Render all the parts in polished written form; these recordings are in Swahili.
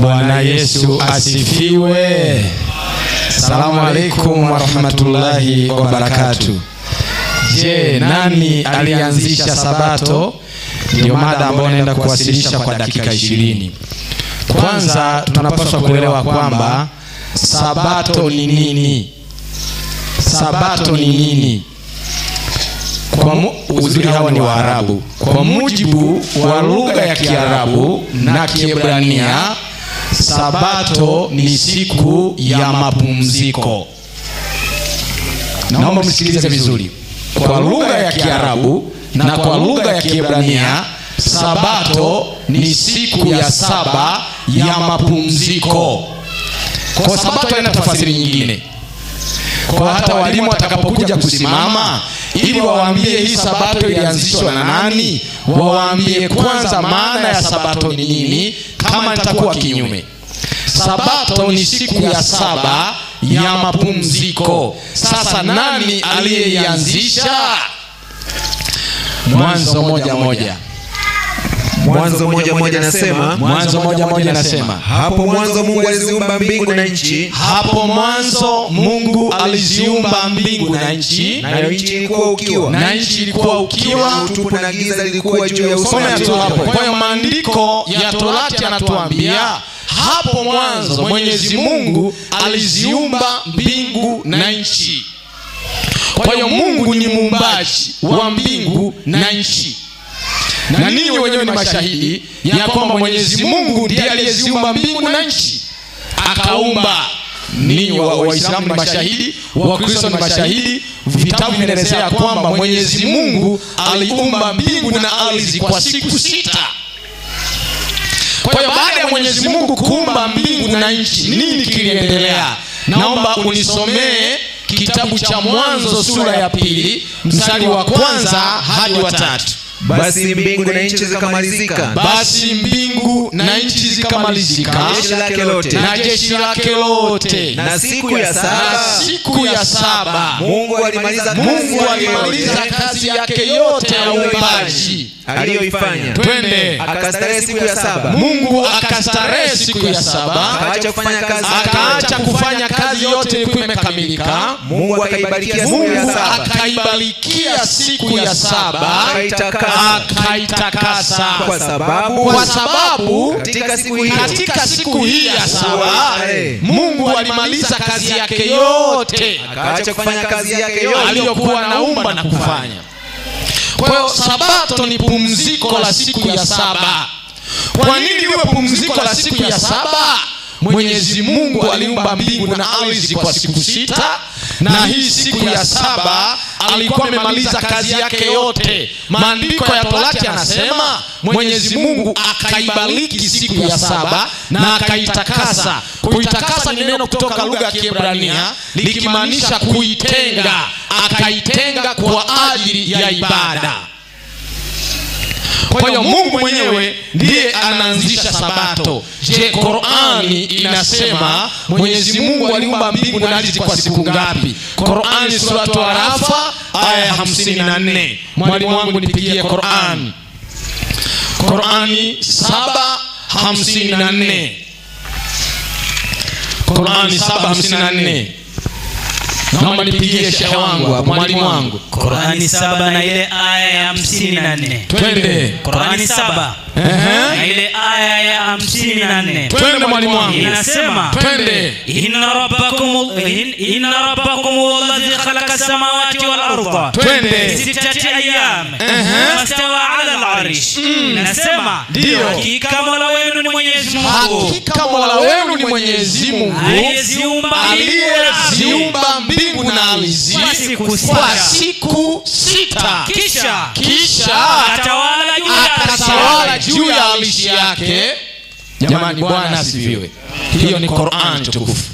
Bwana Yesu asifiwe. Salamu alaikum wa rahmatullahi wa barakatuh. Je, nani alianzisha sabato? Ndio mada ambayo naenda kuwasilisha kwa dakika 20. Kwanza tunapaswa kuelewa kwamba sabato ni nini? Sabato ni nini? Uzuri hawa ni Waarabu. Kwa mujibu wa lugha ya Kiarabu na Kiebrania, sabato ni siku ya mapumziko. Naomba msikilize vizuri. Kwa lugha ya Kiarabu na kwa lugha ya Kiebrania, sabato ni siku ya 7 ya mapumziko. Kwa sabato haina tafsiri nyingine. Kwa hata walimu watakapokuja kusimama ili wawaambie hii sabato ilianzishwa na nani, wawaambie kwanza maana ya sabato ni nini, kama nitakuwa kinyume. Sabato ni siku ya 7 ya mapumziko. Sasa nani aliyeianzisha? Mwanzo 1:1. Mwanzo 1:1 nasema, hapo mwanzo Mungu aliziumba mbingu na nchi. Hapo mwanzo Mungu aliziumba mbingu na nchi. Na nchi ilikuwa ukiwa. Na nchi ilikuwa ukiwa. Utupu na giza lilikuwa juu ya uso wa nchi. Kwa hiyo maandiko ya Torati yanatuambia hapo mwanzo Mwenyezi Mungu aliziumba mbingu na nchi. Kwa hiyo Mungu ni muumbaji wa mbingu na nchi. Na ninyi wenyewe ni mashahidi ya kwamba Mwenyezi Mungu ndiye aliyeziumba mbingu na nchi. Akaumba. Ninyi Waislamu ni mashahidi, Wakristo ni mashahidi. Vitabu vinaelezea kwamba Mwenyezi Mungu aliumba mbingu na ardhi kwa siku 6. Kwa hiyo baada ya Mwenyezi Mungu kuumba mbingu na nchi, nini kiliendelea? Naomba unisomee kitabu cha Mwanzo sura ya 2 mstari wa 1 hadi wa 3. Basi mbingu na nchi zikamalizika. Basi mbingu na nchi zikamalizika. Jeshi lake lote. Na jeshi lake lote. Na siku ya 7 Mungu alimaliza kazi yake yote ya uumbaji aliyoifanya. Twende. Akastarehe siku ya 7. Mungu akastarehe siku ya 7. Akaacha kufanya kazi yote ilikuwa imekamilika. Mungu akaibarikia siku ya 7. Akaitakasa. Kwa sababu katika siku hii ya 7 Mungu alimaliza kazi yake yote. Akaacha kufanya kazi yake yote aliyokuwa anaumba na kufanya. Kwa hiyo sabato ni pumziko la siku ya 7. Kwa nini liwe pumziko la siku ya 7? Mwenyezi Mungu aliumba mbingu na ardhi kwa siku 6, na hii siku ya 7 alikuwa amemaliza kazi yake yote. Maandiko ya Torati yanasema Mwenyezi Mungu akaibariki siku ya 7 na akaitakasa. Kuitakasa ni neno kutoka lugha ya Kiebrania likimaanisha kuitenga. Akaitenga kwa ajili ya ibada. Kwa hiyo Mungu mwenyewe ndiye anaanzisha sabato. Je, Qur'ani inasema Mwenyezi Mungu aliumba mbingu na ardhi kwa siku ngapi? Qur'ani sura Al-Araf aya 54. Mwalimu wangu nipigie Qur'ani. Qur'ani 7:54. Qur'ani 7:54. Naomba nipigie shehe wangu hapo, mwalimu wangu. Qur'ani 7 na ile aya ya 54. Twende. Qur'ani 7 na ile aya ya 54. Twende mwalimu wangu. Inasema, twende. Inna rabbakum alladhi khalaqa as-samawati wal arda. Twende. 6 ayyam. Wastawa 'ala al-'arsh. Inasema, ndio. Hakika Mola wenu ni Mwenyezi Mungu. Hakika Mola wenu ni Mwenyezi Mungu. Aliyeziumba mbingu na ardhi kwa siku 6. Kisha akatawala juu ya ardhi yake. Jamani, Bwana asifiwe. Hiyo ni Qur'an tukufu.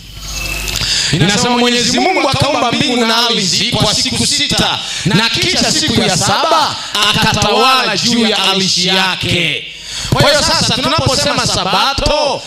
Inasema Mwenyezi Mungu akaumba mbingu na ardhi kwa siku 6, na kisha siku ya 7 akatawala juu ya ardhi yake. Kwa hiyo sasa tunaposema sabato,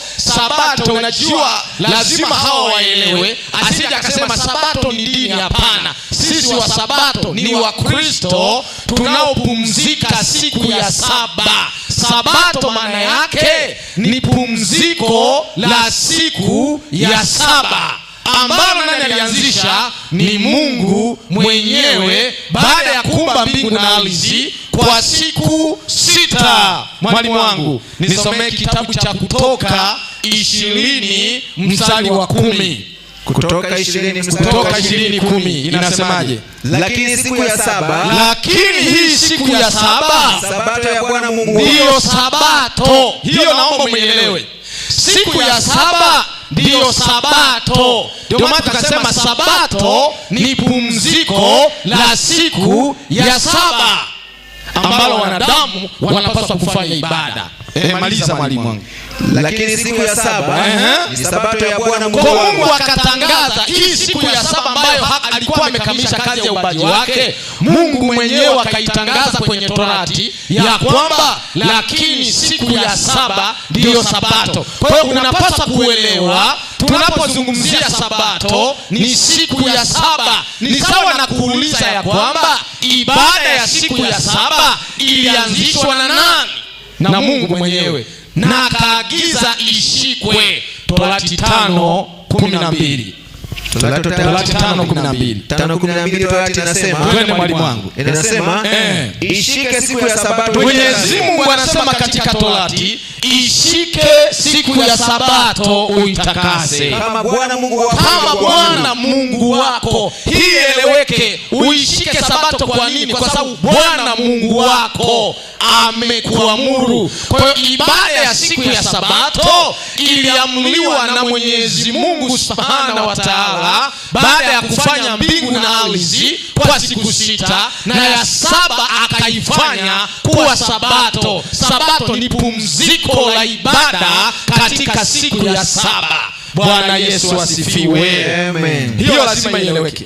unajua lazima hawa waelewe. Asije akasema sabato ni dini. Hapana, sisi wa sabato ni Wakristo tunaopumzika siku ya 7. Sabato maana yake ni pumziko la siku ya saba, ambalo nani alianzisha? Ni Mungu mwenyewe, baada ya kuumba mbingu na ardhi kwa siku 6. Mwalimu wangu, nisomee kitabu cha Kutoka 20 mstari wa 10. Kutoka 20:10 inasemaje? Lakini siku ya saba, lakini hii siku ya saba, Sabato ya Bwana Mungu ndiyo Sabato. Hiyo naomba muelewe. Siku ya saba ndiyo Sabato. Ndio maana tukasema Sabato ni pumziko la siku ya saba, ambalo wanadamu wanapaswa kufanya ibada. Maliza mwalimu wangu. Lakini siku ya saba ni Sabato ya Bwana Mungu. Kwa Mungu akatangaza hii siku ya saba ambayo alikuwa amekamilisha kazi ya uumbaji wake. Mungu mwenyewe akaitangaza kwenye Torati ya kwamba lakini siku ya saba ndiyo Sabato. Kwa hiyo unapaswa kuelewa, tunapozungumzia Sabato ni siku ya saba, ni sawa na kuuliza ya kwamba ibada ya siku ya saba ilianzishwa na nani? Na Mungu mwenyewe, na akaagiza ishikwe. Torati 5:12. Torati 5:12 Torati inasema, twende mwalimu wangu, inasema ishike siku ya Sabato. Mwenyezi Mungu anasema katika Torati, ishike siku ya Sabato uitakase kama Bwana Mungu wako. Kama Bwana Mungu wako. Hii eleweke, uishike Sabato. Kwa nini? Kwa sababu Bwana Mungu wako amekuamuru. Kwa hiyo ibada ya siku ya Sabato iliamriwa na Mwenyezi Mungu Subhanahu wa Ta'ala, baada ya kufanya mbingu na ardhi kwa siku 6, na ya saba akaifanya kuwa Sabato. Sabato ni pumziko la ibada katika siku ya saba. Bwana Yesu asifiwe. Amen. Hiyo lazima ieleweke.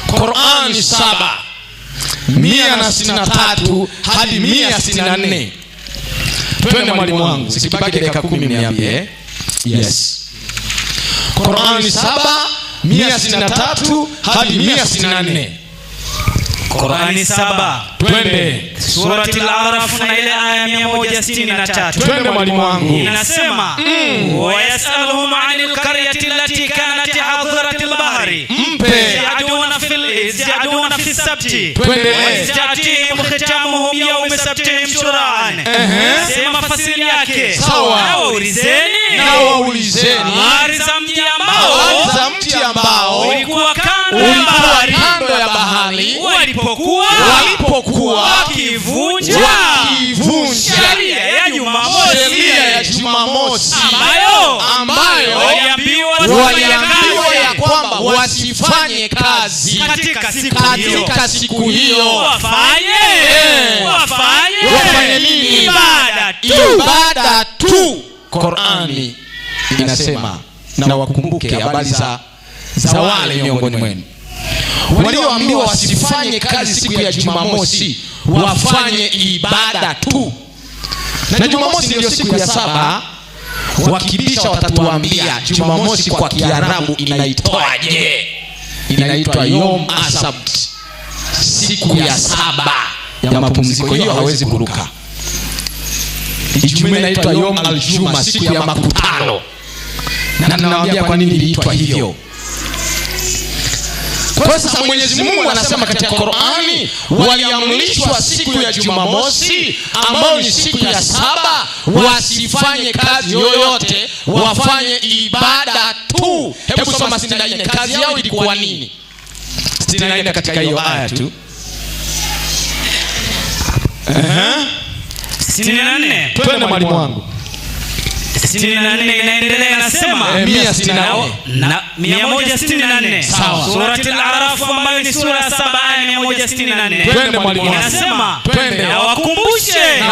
Qur'ani 7:163 hadi 164. Twende mwalimu wangu, sikibaki dakika 10 niambie. Yes. Qur'ani 7:163 hadi 164. Qur'ani 7. Twende. Surati Al-Araf na ile aya 163. Twende mwalimu wangu. Inasema, wa yasaluhum 'anil qaryati allati kanat hadirat al-bahri ya'duna fi as-sabti. Twende. Ta'tihim khitamuhum yawma sabtihim shur'an. Sema fasili yake. Sawa. Na waulizeni habari za mti ambao ulikuwa kando ya bahari walipokuwa wakivunja sheria ya Jumamosi, ambayo waliambiwa ya kwamba wasifanye kazi katika siku hiyo. Wafanye nini? Ibada tu. Qur'ani inasema, na wakumbuke habari za wale miongoni mwenu walioambiwa wasifanye kazi siku ya Jumamosi, wafanye ibada tu. Na Jumamosi ndio siku ya saba. Wakibisha watatuambia Jumamosi kwa Kiarabu inaitwaje? Inaitwa Yom Asabt, siku ya saba ya mapumziko. Hiyo hawezi kuruka. Ijumaa inaitwa Yom Aljuma, siku ya makutano. Na ninawaambia kwa nini iliitwa hivyo. Kwa sasa Mwenyezi Mungu anasema katika Qur'ani, waliamrishwa siku ya Jumamosi ambayo ni siku ya saba wasifanye kazi yoyote, wafanye ibada tu. Hebu soma 64. Kazi yao ilikuwa nini? 64 katika hiyo aya tu. 64. Twende mwalimu wangu. 64 inaendelea, inasema 164. Sawa. Surati Al-Araf ambayo ni sura ya 7 aya 164. Twende mwalimu wangu. Inasema, Twende. na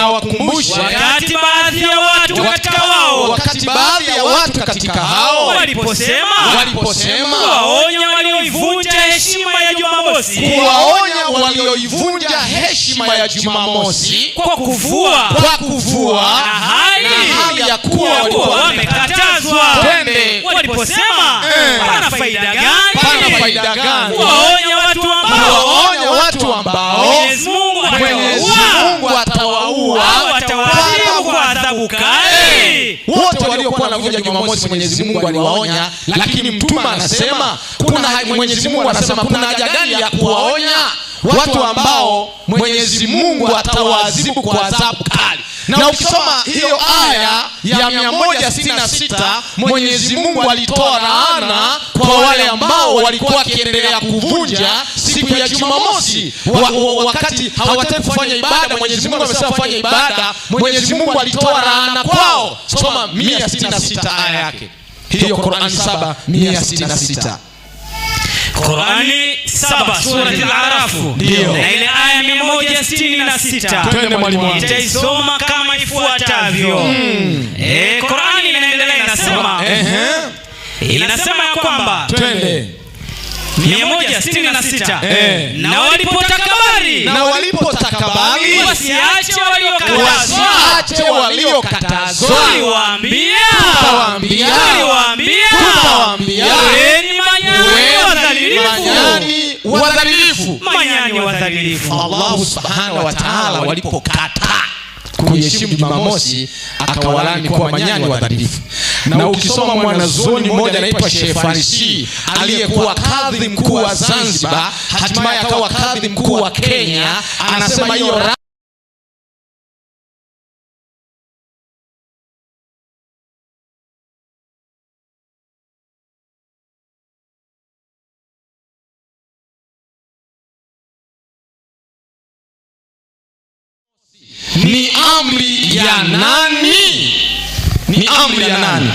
wakumbushe wakati baadhi ya watu katika hao waliposema waonya walioivunja heshima ya Jumamosi kwa kuvua na hali ya kuwa walikuwa wamekatazwa. Waliposema pana faida gani waonya watu ambao Mwenyezi Mungu atawaua wanavunja Jumamosi Mwenyezi Mungu aliwaonya, lakini mtume anasema Mwenyezi Mungu anasema kuna haja gani ya kuwaonya watu ambao Mwenyezi Mungu atawaadhibu kwa adhabu kali? Na ukisoma hiyo aya ya 166, Mwenyezi Mungu alitoa laana kwa wale ambao walikuwa wakiendelea kuvunja siku ya Jumamosi wakati hawataka kufanya ibada. Mwenyezi Mungu amesema fanya ibada, Mwenyezi Mungu alitoa laana kwao. Soma 166 aya yake hiyo, Qur'an 7:166. Qur'ani 7 sura al-Araf na ile aya 166. Twende mwalimu wangu. Nitaisoma kama ifuatavyo. Qur'ani inaendelea inasema ya kwamba twende 166 na walipotakabari wasiache waliokatazwa tuliwaambia manyani wadhalilifu. Allah subhanahu wa ta'ala walipokata kuheshimu Jumamosi akawalani kwa manyani wadhalifu. Na ukisoma mwanazuoni mmoja anaitwa Sheikh Farisi aliyekuwa kadhi mkuu wa Zanzibar, hatimaye akawa kadhi mkuu wa Kenya, anasema hiyo ni amri ya nani? Ni amri ya nani?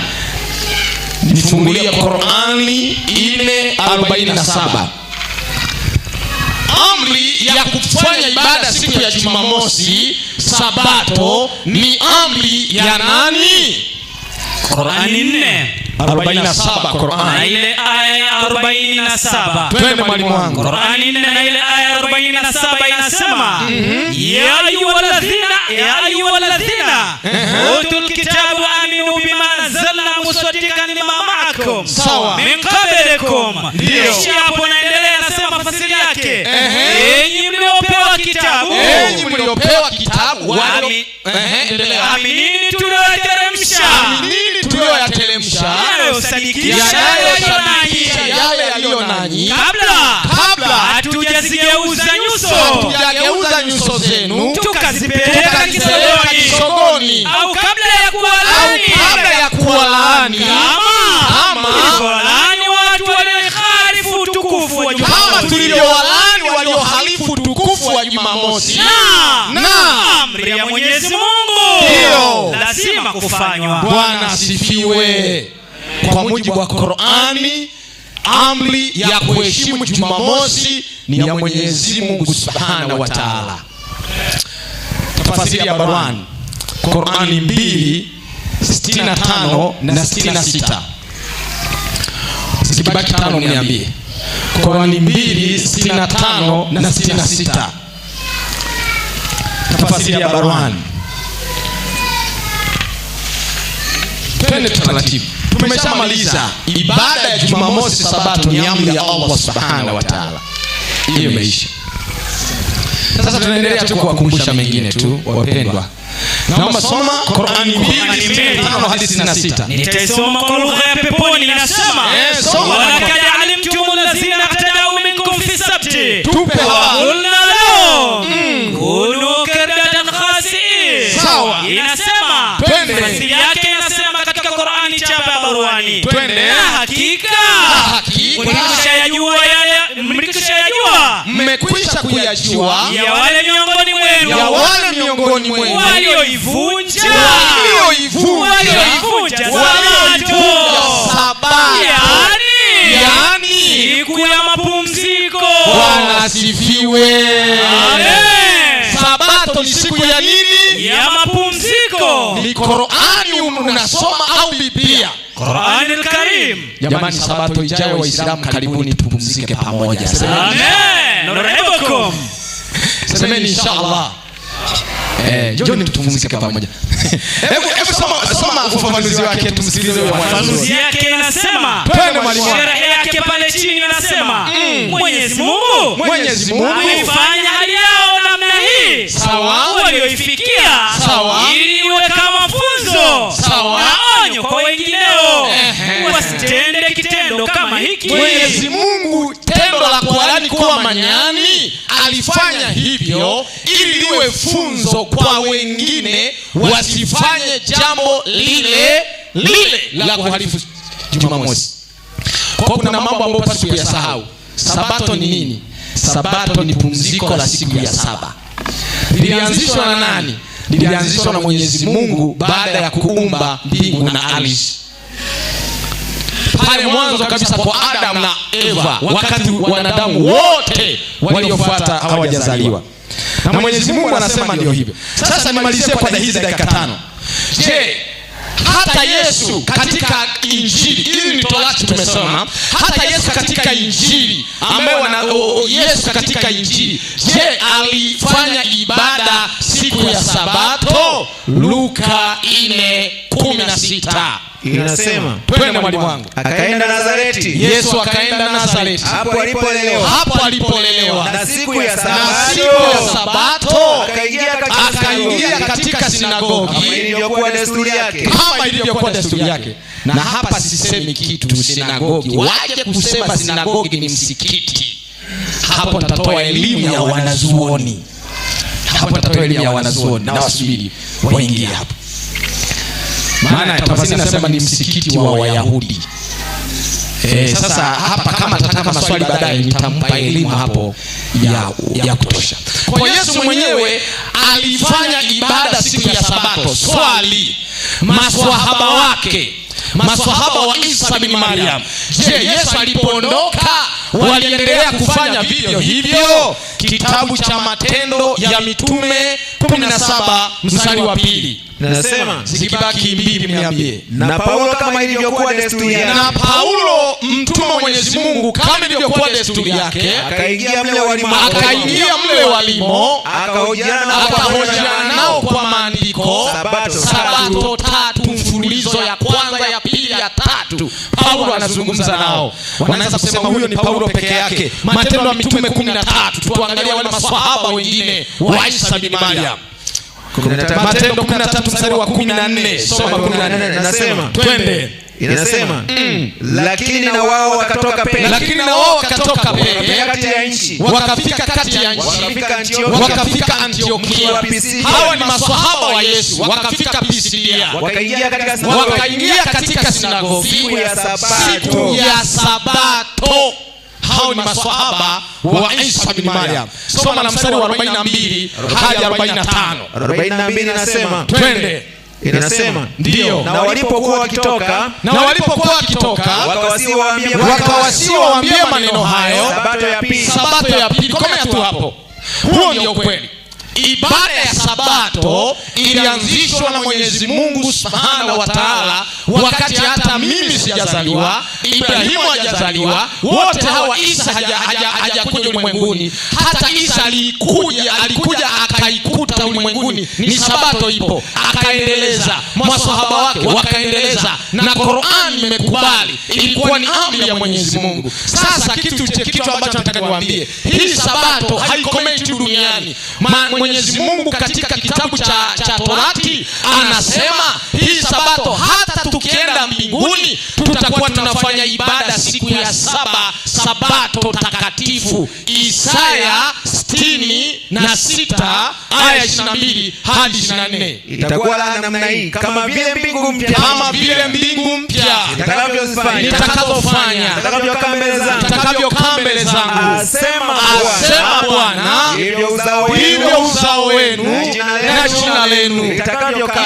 Nifungulia Qur'ani 4:47. Amri ya kufanya ibada siku ya Jumamosi Sabato ni amri ya nani? Qur'ani 4:47 Qur'ani. Ile aya 47. Twende mwalimu wangu. Qur'ani 4 na ile aya 47 inasema ya ayyuhalladhina utul kitabu aminu bima nazzalna musaddiqan lima ma'akum min qablikum. Kisha hapo naendelea nasema fasiri yake, enyi mliopewa kitabu aminini tulioyateremsha yale yaliyo nanyi kabla hatujazigeuza nyuso zenu tukazipeleka kisogoni, au kabla ya kuwalaani kama walaani watu waliohalifu tukufu wa Jumamosi, kama tulivyowalaani waliohalifu tukufu wa Jumamosi. Na amri ya Mwenyezi Mungu lazima kufanywa. Bwana asifiwe. Kwa mujibu wa Qur'ani, amri ya kuheshimu Jumamosi ni ya Mwenyezi Mungu Subhanahu wa Ta'ala. Tafsiri ya Barwani, Qur'ani 2:65 na 66. Sikibaki 5 mniambie. Qur'ani 2:65 na 66. Tafsiri ya Barwani. Twende taratibu. Tumeshamaliza ibada ya Jumamosi Sabato, ni amri ya Allah Subhanahu wa Ta'ala. Hiyo imeisha. Sasa tunaendelea tu kuwakumbusha mengine tu wapendwa. Naomba soma Qur'ani 2:5 hadi 66. Nitaisoma kwa lugha ya peponi. Inasema walaqad alimtumul ladhina ihtadaw minkum fi sabti qulna lahum kunu qiradatan khasi'in. Sawa. Inasema fasiri yake inasema katika Qur'ani chapa ya Barwani, hakika mmekwisha kuyajua ya wale miongoni mwenu walioivunja Sabato, yani siku ya mapumziko. Bwana asifiwe. Amen. Sabato ni siku ya nini? Ya mapumziko. Ni Qur'ani unasoma au Biblia? Qur'ani al-Karim. Jamani, Sabato ijayo Waislamu karibuni tupumzike pamoja. Amen. Nurahibukum. Semeni inshallah. Njoni tupumzike pamoja. Hebu soma ufafanuzi wake tumsikilize huyo mwana. Ufafanuzi yake inasema, twende mwalimu. Sheria yake pale chini inasema, Mwenyezi Mungu alifanya hali yao namna hii hii sawa, walioifikia sawa, ili iwe kama funzo sawa, na onyo kwa wengineo wasitende kitendo kama hiki. Mwenyezi Mungu tendo la kualani kuwa manyani alifanya hivyo ili liwe funzo kwa wengine wasifanye jambo lile la kuhalifu Jumamosi. Kwa kuna mambo ambayo pasi kuyasahau. Sabato ni nini? Sabato ni pumziko la siku ya saba. Lilianzishwa na nani? Lilianzishwa na Mwenyezi Mungu baada ya kuumba mbingu na ardhi. Pale mwanzo kabisa kwa Adam na Eva, wakati wanadamu wote waliofuata hawajazaliwa. Na Mwenyezi Mungu anasema ndio hivyo. Sasa nimalizie kwa hizi dakika 5. Je, hata Yesu katika Injili, ili ni Torati tumesoma, hata Yesu katika Injili ambaye Yesu katika Injili, je, alifanya ibada siku ya Sabato? Luka 4:16 inasema, twende mwalimu wangu. Akaenda Nazareti. Yesu akaenda Nazareti, hapo alipolelewa. Na siku ya Sabato akaingia katika sinagogi kama ilivyokuwa desturi yake. Na hapa sisemi kitu sinagogi, waje kusema sinagogi ni msikiti. Hapo nitatoa elimu ya wanazuoni. Na wasubiri waingie hapo. Maana tafsiri nasema ni msikiti wa Wayahudi. Sasa hapa kama tataka maswali baadaye nitampa elimu hapo ya kutosha. Kwa Yesu mwenyewe alifanya ibada siku ya Sabato. Swali, maswahaba wa Isa bin Maryam, je, Yesu alipoondoka waliendelea kufanya vivyo hivyo? Kitabu cha Matendo ya Mitume 17 mstari wa 2. Nasema, zikibaki mbili mniambie. Na Paulo kama ilivyokuwa desturi yake. Na Paulo mtume wa Mwenyezi Mungu kama ilivyokuwa desturi yake, akaingia mle walimo, akahojiana nao kwa maandiko. Sabato 3 mfululizo, ya kwanza, ya pili, ya 3. Paulo anazungumza nao. Wanaweza kusema huyo ni Paulo peke yake. Matendo ya Mitume 13, tuangalie wale maswahaba wengine wa Isa bin Maryam. Matendo 13 mstari wa 14. Soma 14. Nasema, twende. Inasema, lakini na wao wakatoka Perga kati ya nchi, wakafika kati ya nchi, wakafika Antiokia. Hawa ni maswahaba wa Yesu. Wakafika Pisidia, wakaingia katika sinagogi siku ya Sabato. Hao ni maswahaba wa Isa bin Maryam. Soma na mstari wa 42 hadi 45. 42 nasema, twende. Inasema, ndio. Na walipokuwa wakitoka, wakawasiwaambia maneno hayo. Sabato ya pili. Komea tu hapo. Huo ndio kweli. Ibada ya Sabato ilianzishwa na Mwenyezi Mungu Subhanahu wa Ta'ala wakati hata mimi sijazaliwa, Ibrahimu hajazaliwa, wote hawa Isa hajakuja ulimwenguni. Hata Isa alikuja akaikuta ulimwenguni ni Sabato ipo, akaendeleza, maswahaba wake wakaendeleza, na Qur'an imekubali. Ilikuwa ni amri ya Mwenyezi Mungu. Sasa kitu ambacho nataka niwaambie, hii Sabato haikomei tu duniani. Mwenyezi Mungu katika kitabu cha Torati anasema hii Sabato hata tukienda mbinguni tutakuwa tunafanya ibada siku ya 7, Sabato takatifu. Isaya 66 aya 22 hadi 24. Itakuwa la namna hii, kama vile mbingu mpya nitakazofanya nitakavyokaa mbele zangu, asema Bwana, hivyo uzao wenu na jina lenu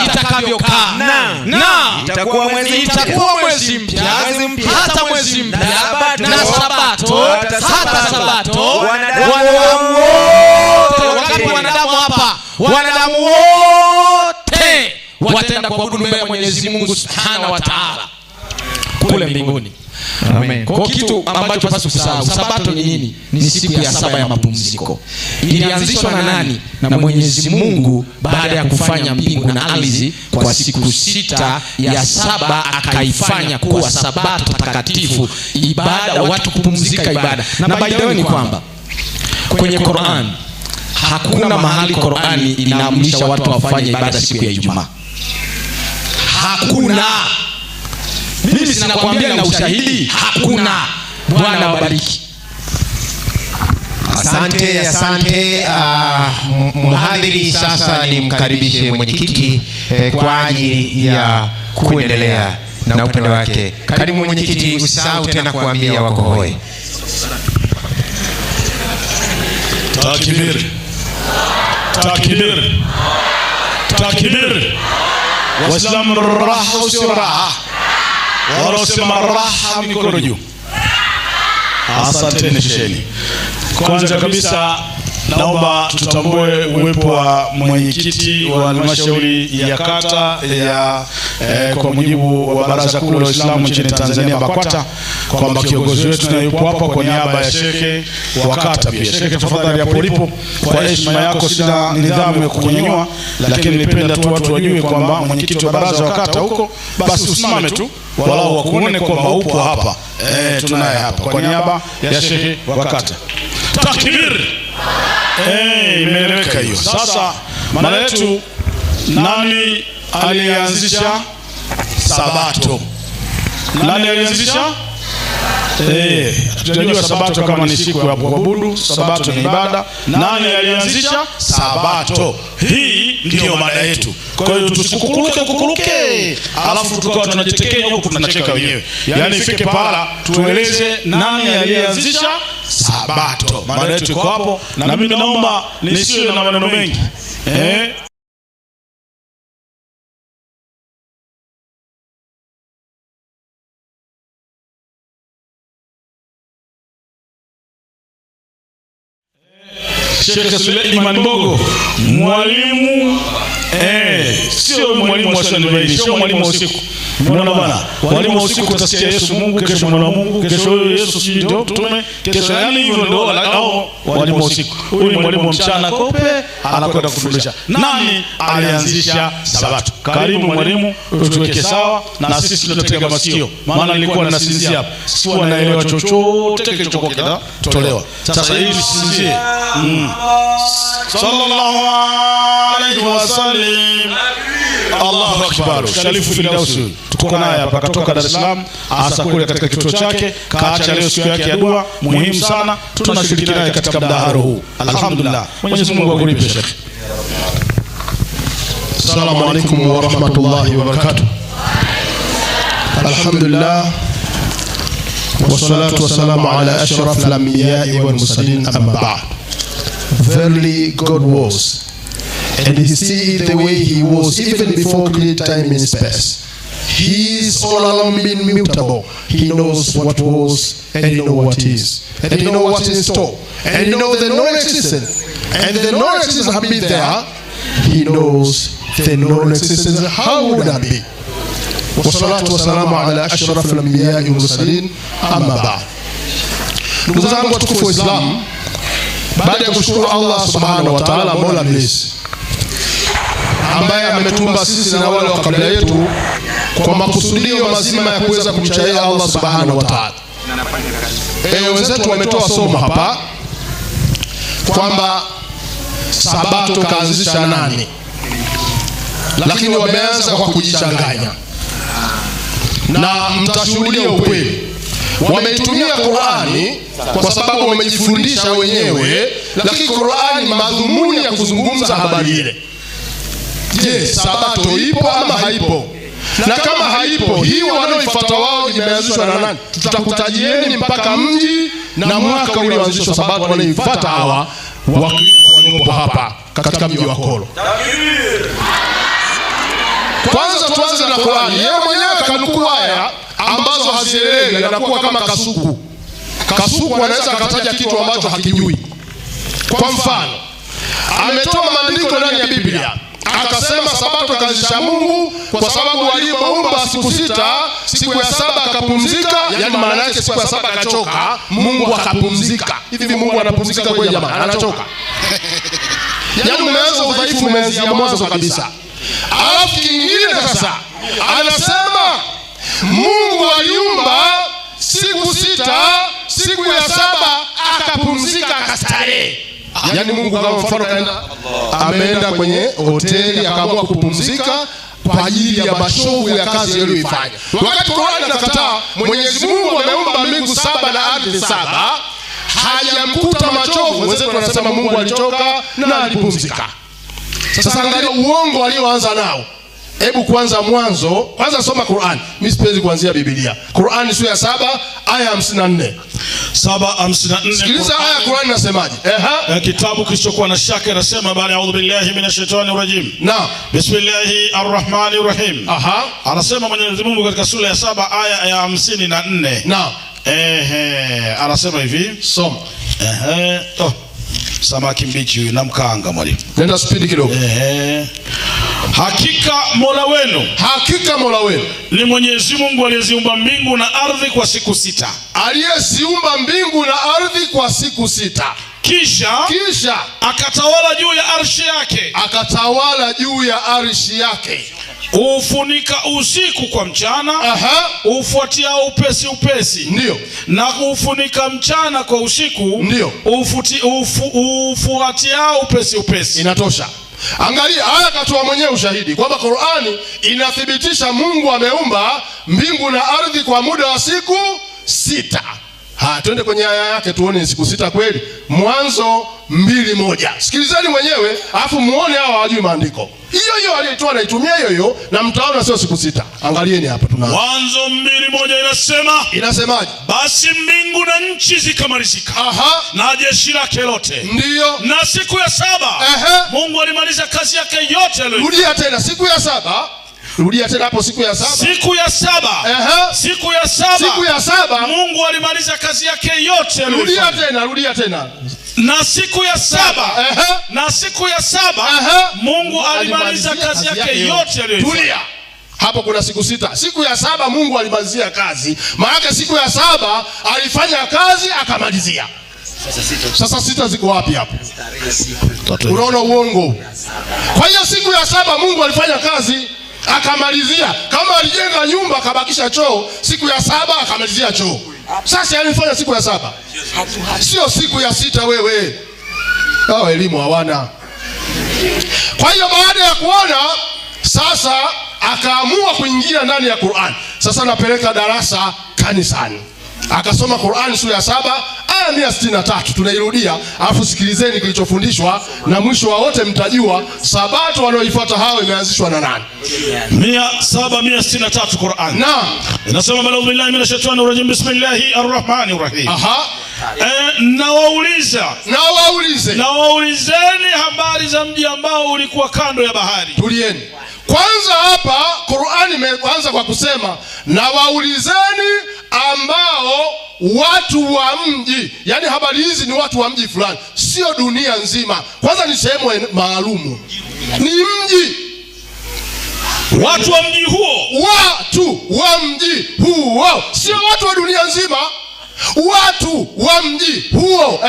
itakavyokaa. Na itakuwa mwezi mpya, hata mwezi mpya, na Sabato, hata Sabato. Wanadamu wote, wakati wanadamu hapa, wanadamu wote wataenda kuabudu mbele ya Mwenyezi Mungu Subhanahu wa Ta'ala kule mbinguni. Amen. Kwa kitu ambacho pasi kusahau, Sabato ni nini? Ni siku ya 7 ya mapumziko. Ilianzishwa na nani? Na Mwenyezi Mungu baada ya kufanya mbingu na ardhi kwa siku 6, ya 7 akaifanya kuwa Sabato takatifu, ibada, watu kupumzika ibada. Na by the way ni kwamba kwenye Qur'an hakuna mahali Qur'ani inaamrisha watu wafanye ibada siku ya Ijumaa. Hakuna. Mimi sinakwambia na ushahidi, hakuna. Bwana wabariki. Asante. Mhadhiri, sasa nimkaribishe mwenyekiti kwa ajili ya kuendelea na upendo wake. Karibu mwenyekiti, usisahau tena kuambia wako hoi. Takbir. Waislamu raha usiraha. Warosema raha mikono juu. Asanteni sheni. Kwanza kabisa naomba tutambue uwepo wa mwenyekiti wa halmashauri ya kata ya kwa mujibu wa Baraza Kuu la Uislamu nchini Tanzania BAKWATA, kwamba kiongozi wetu na yupo hapa kwa niaba ya shekhe wa kata pia. Shekhe, tafadhali hapo ulipo, kwa heshima yako, sina nidhamu ya kukunyanyua, lakini nipenda tu watu wajue kwamba mwenyekiti wa baraza wa kata huko, basi usimame tu walau wakuone kwamba upo hapa. Tunaye hapa kwa niaba ya shekhe wa kata. Takbir. Imeeleweka hiyo. Sasa mada yetu, nani alianzisha Sabato? Nani alianzisha? Tunajua Sabato kama ni siku ya kuabudu, Sabato ni ibada. Nani alianzisha Sabato? Hii ndio mada yetu. Kwa hiyo tusikukuluke alafu tukawa tunajitekea huko tunacheka wenyewe. Yaani ifike pahala tueleze nani alianzisha Sabato. Mada yetu iko hapo, na mimi naomba nisiwe na maneno mengi. Sheikh Suleiman Mbogo, mwalimu sio mwalimu wa Sunday, sio mwalimu wa usiku. Unaona bana, mwalimu wa usiku utasikia Yesu Mungu, kesho mwana wa Mungu, kesho Yesu si ndio tume, kesho yani hivyo ndio walimu wa usiku. Huyu ni mwalimu wa mchana kope, anakwenda kufundisha. Nani alianzisha Sabato? Karibu mwalimu, utuweke sawa na sisi tunatega masikio, maana nilikuwa ninasinzia hapa, sikuwa naelewa chochote kilichokuwa kinatolewa. Sasa hivi sinzie. Sallallahu alayhi wasallam. Allahu akbar. Sharifu Firdausi tuko naye hapa, katoka Dar es Salaam hasa kule katika kituo chake, kaacha leo siku yake ya dua muhimu sana, tunashiriki naye katika mdaharo huu. Alhamdulillah, Mwenyezi Mungu akulipe Sheikh. Assalamu alaykum wa rahmatullahi wa barakatuh. Alhamdulillah wassalatu wassalamu ala ashrafil anbiya'i wal mursalin, amma ba'd. Verily God was, and He sees the way He was even before create time and space. He is all along immutable. He knows what was, and He knows what is, and He knows what is in store, and He knows the non-existent, and the non-existent have been there. He knows the non-existent how would that be. Wassalatu wassalamu ala ashrafil anbiya'i wal mursalin, amma ba'd. Ndugu zangu watukufu wa Islam, baada ya kushukuru Allah subhanahu wa ta'ala, Mola mlezi ambaye ametumba sisi na wale wa kabla yetu kwa makusudio mazima ya kuweza kumchaia Allah subhanahu wa ta'ala. Wenzetu wametoa somo hapa kwamba Sabato kaanzisha nani, lakini wameanza kwa kujichanganya, na mtashuhudia ukweli. Wameitumia Qur'ani kwa sababu wamejifundisha wenyewe, lakini Qur'ani madhumuni ya kuzungumza habari ile. Je, Sabato ipo ama haipo? Na kama haipo, hii wanaoifuata wao imeanzishwa na nani? Tutakutajieni mpaka mji na mwaka ulioanzishwa Sabato wanaoifuata hawa waliopo hapa katika mji wa Kolo. Kwanza tuanze na Qur'ani. Yeye mwenyewe kanukuu aya ambazo hazielewi, yanakuwa kama kasuku. Kasuku anaweza akataja kitu ambacho hakijui. Kwa mfano, ametoa maandiko ndani ya Biblia, akasema Sabato kaanzisha Mungu kwa sababu alipoumba siku sita, siku ya saba akapumzika. Yani maana yake siku ya saba akachoka, Mungu akapumzika. Hivi Mungu anapumzika kwa jamaa? Anachoka? Yani umeanza udhaifu, umeanzia mwanzo kabisa. Alafu kingine sasa anasema Mungu aliumba siku sita, siku ya saba akapumzika, akastarehe. Yani Mungu kama mfano ameenda kwenye hoteli akaamua kupumzika kwa ajili ya mashovu ya kazi aliyoifanya. Wakati Qur'ani inakataa Mwenyezi Mungu ameumba mbingu 7 na ardhi 7, hajamkuta machovu. Wenzetu wanasema Mungu alichoka na alipumzika. Sasa angalia uongo alioanza nao. Hebu kwanza soma Qur'an. Mimi sipendi kuanzia Biblia. Qur'an sura ya 7 aya 54. 7:54. Sikiliza aya Qur'an inasemaje? Kitabu kilichokuwa na shaka inasema baada a'udhu billahi minash shaitani rajim. Naam. Bismillahir rahmanir rahim. Anasema Mwenyezi Mungu katika sura ya 7 aya ya 54. Naam. Anasema hivi. Soma. Samaki mbichi huyu na mkaanga mwalimu. Nenda speed kidogo. Hakika Mola wenu ni Mwenyezi Mungu aliyeziumba mbingu na ardhi kwa siku 6. Aliyeziumba mbingu na ardhi kwa siku 6. Kisha akatawala juu ya arshi yake. Ufunika usiku kwa mchana, ufuatia upesi. Ndio. Na ufunika mchana kwa usiku, ndio. Ufuatia upesi. Inatosha. Angalia aya katoa mwenyewe ushahidi kwamba Qur'ani inathibitisha Mungu ameumba mbingu na ardhi kwa muda wa siku 6. Twende kwenye aya yake tuone siku 6 kweli. Mwanzo 2:1. Sikilizeni mwenyewe afu muone hao hawajui maandiko. Hiyo aliyetoa anaitumia hiyo na mtaona sio siku 6. Angalieni hapa tunaona. Mwanzo 2:1 inasemaje? Basi mbingu na nchi zikamalizika. Na jeshi lake lote. Ndio. Na siku ya 7 Mungu alimaliza kazi yake yote aliyoifanya. Rudia tena siku ya 7. Rudia tena hapo siku ya 7. Siku ya 7. Siku ya 7 Mungu alimaliza kazi yake yote aliyofanya. Rudia tena. Na siku ya 7 Mungu alimaliza kazi yake yote aliyofanya. Tulia. Hapo kuna siku 6. Siku ya 7 Mungu alimalizia kazi. Maana siku ya 7 alifanya kazi akamalizia. Sasa 6 ziko wapi hapo? Unaona uongo. Kwa hiyo siku ya 7 Mungu alifanya kazi akamalizia. Kama alijenga nyumba akabakisha choo, siku ya 7 akamalizia choo. Sasa alifanya siku ya 7. Sio siku ya 6 wewe. Hao elimu hawana. Kwa hiyo baada ya kuona sasa akaamua kuingia ndani ya Qur'an. Sasa napeleka darasa kanisani. Akasoma Qur'an sura ya 7 aya 163. Tunairudia, alafu sikilizeni kilichofundishwa na mwisho wa wote mtajua sabato wanaoifuata hao imeanzishwa na nani. 163 Qur'an. Naam. Inasema a'udhu billahi minash shaitani rajim. Bismillahir rahmanir rahim. Nawaulizeni habari za mji ambao ulikuwa kando ya bahari. Tulieni. Kwanza hapa Qur'ani imeanza kwa kusema na waulizeni ambao watu wa mji. Yani habari hizi ni watu wa mji fulani, sio dunia nzima. Kwanza ni sehemu maalumu. Ni mji. Watu wa mji huo. Watu wa mji huo. Sio watu wa dunia nzima. Watu wa mji huo.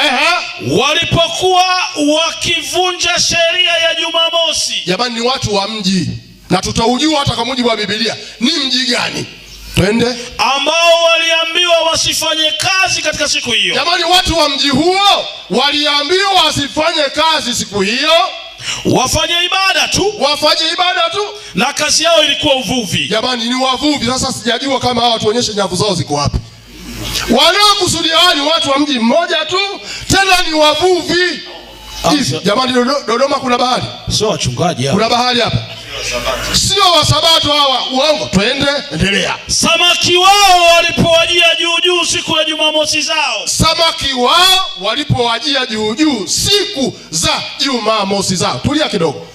Walipokuwa wakivunja sheria ya Jumamosi. Jamani, ni watu wa mji. Na tutaujua hata kwa mujibu wa Biblia. Ni mji gani? Twende. Ambao waliambiwa wasifanye kazi katika siku hiyo. Jamani, watu wa mji huo waliambiwa wasifanye kazi siku hiyo. Wafanye ibada tu. Na kazi yao ilikuwa uvuvi. Jamani, ni wavuvi. Sasa sijajua kama hawa tuonyeshe nyavu zao ziko wapi. Wanaokusudia ni watu wa mji mmoja tu, tena ni wavuvi. Jamani, Dodoma kuna bahari? Sio wachungaji hapa. Kuna bahari hapa? Sio wasabato hawa. Uongo. Twende, endelea. Samaki wao walipowajia juu siku ya Jumamosi zao. Samaki wao walipowajia juu siku za Jumamosi zao. Tulia kidogo.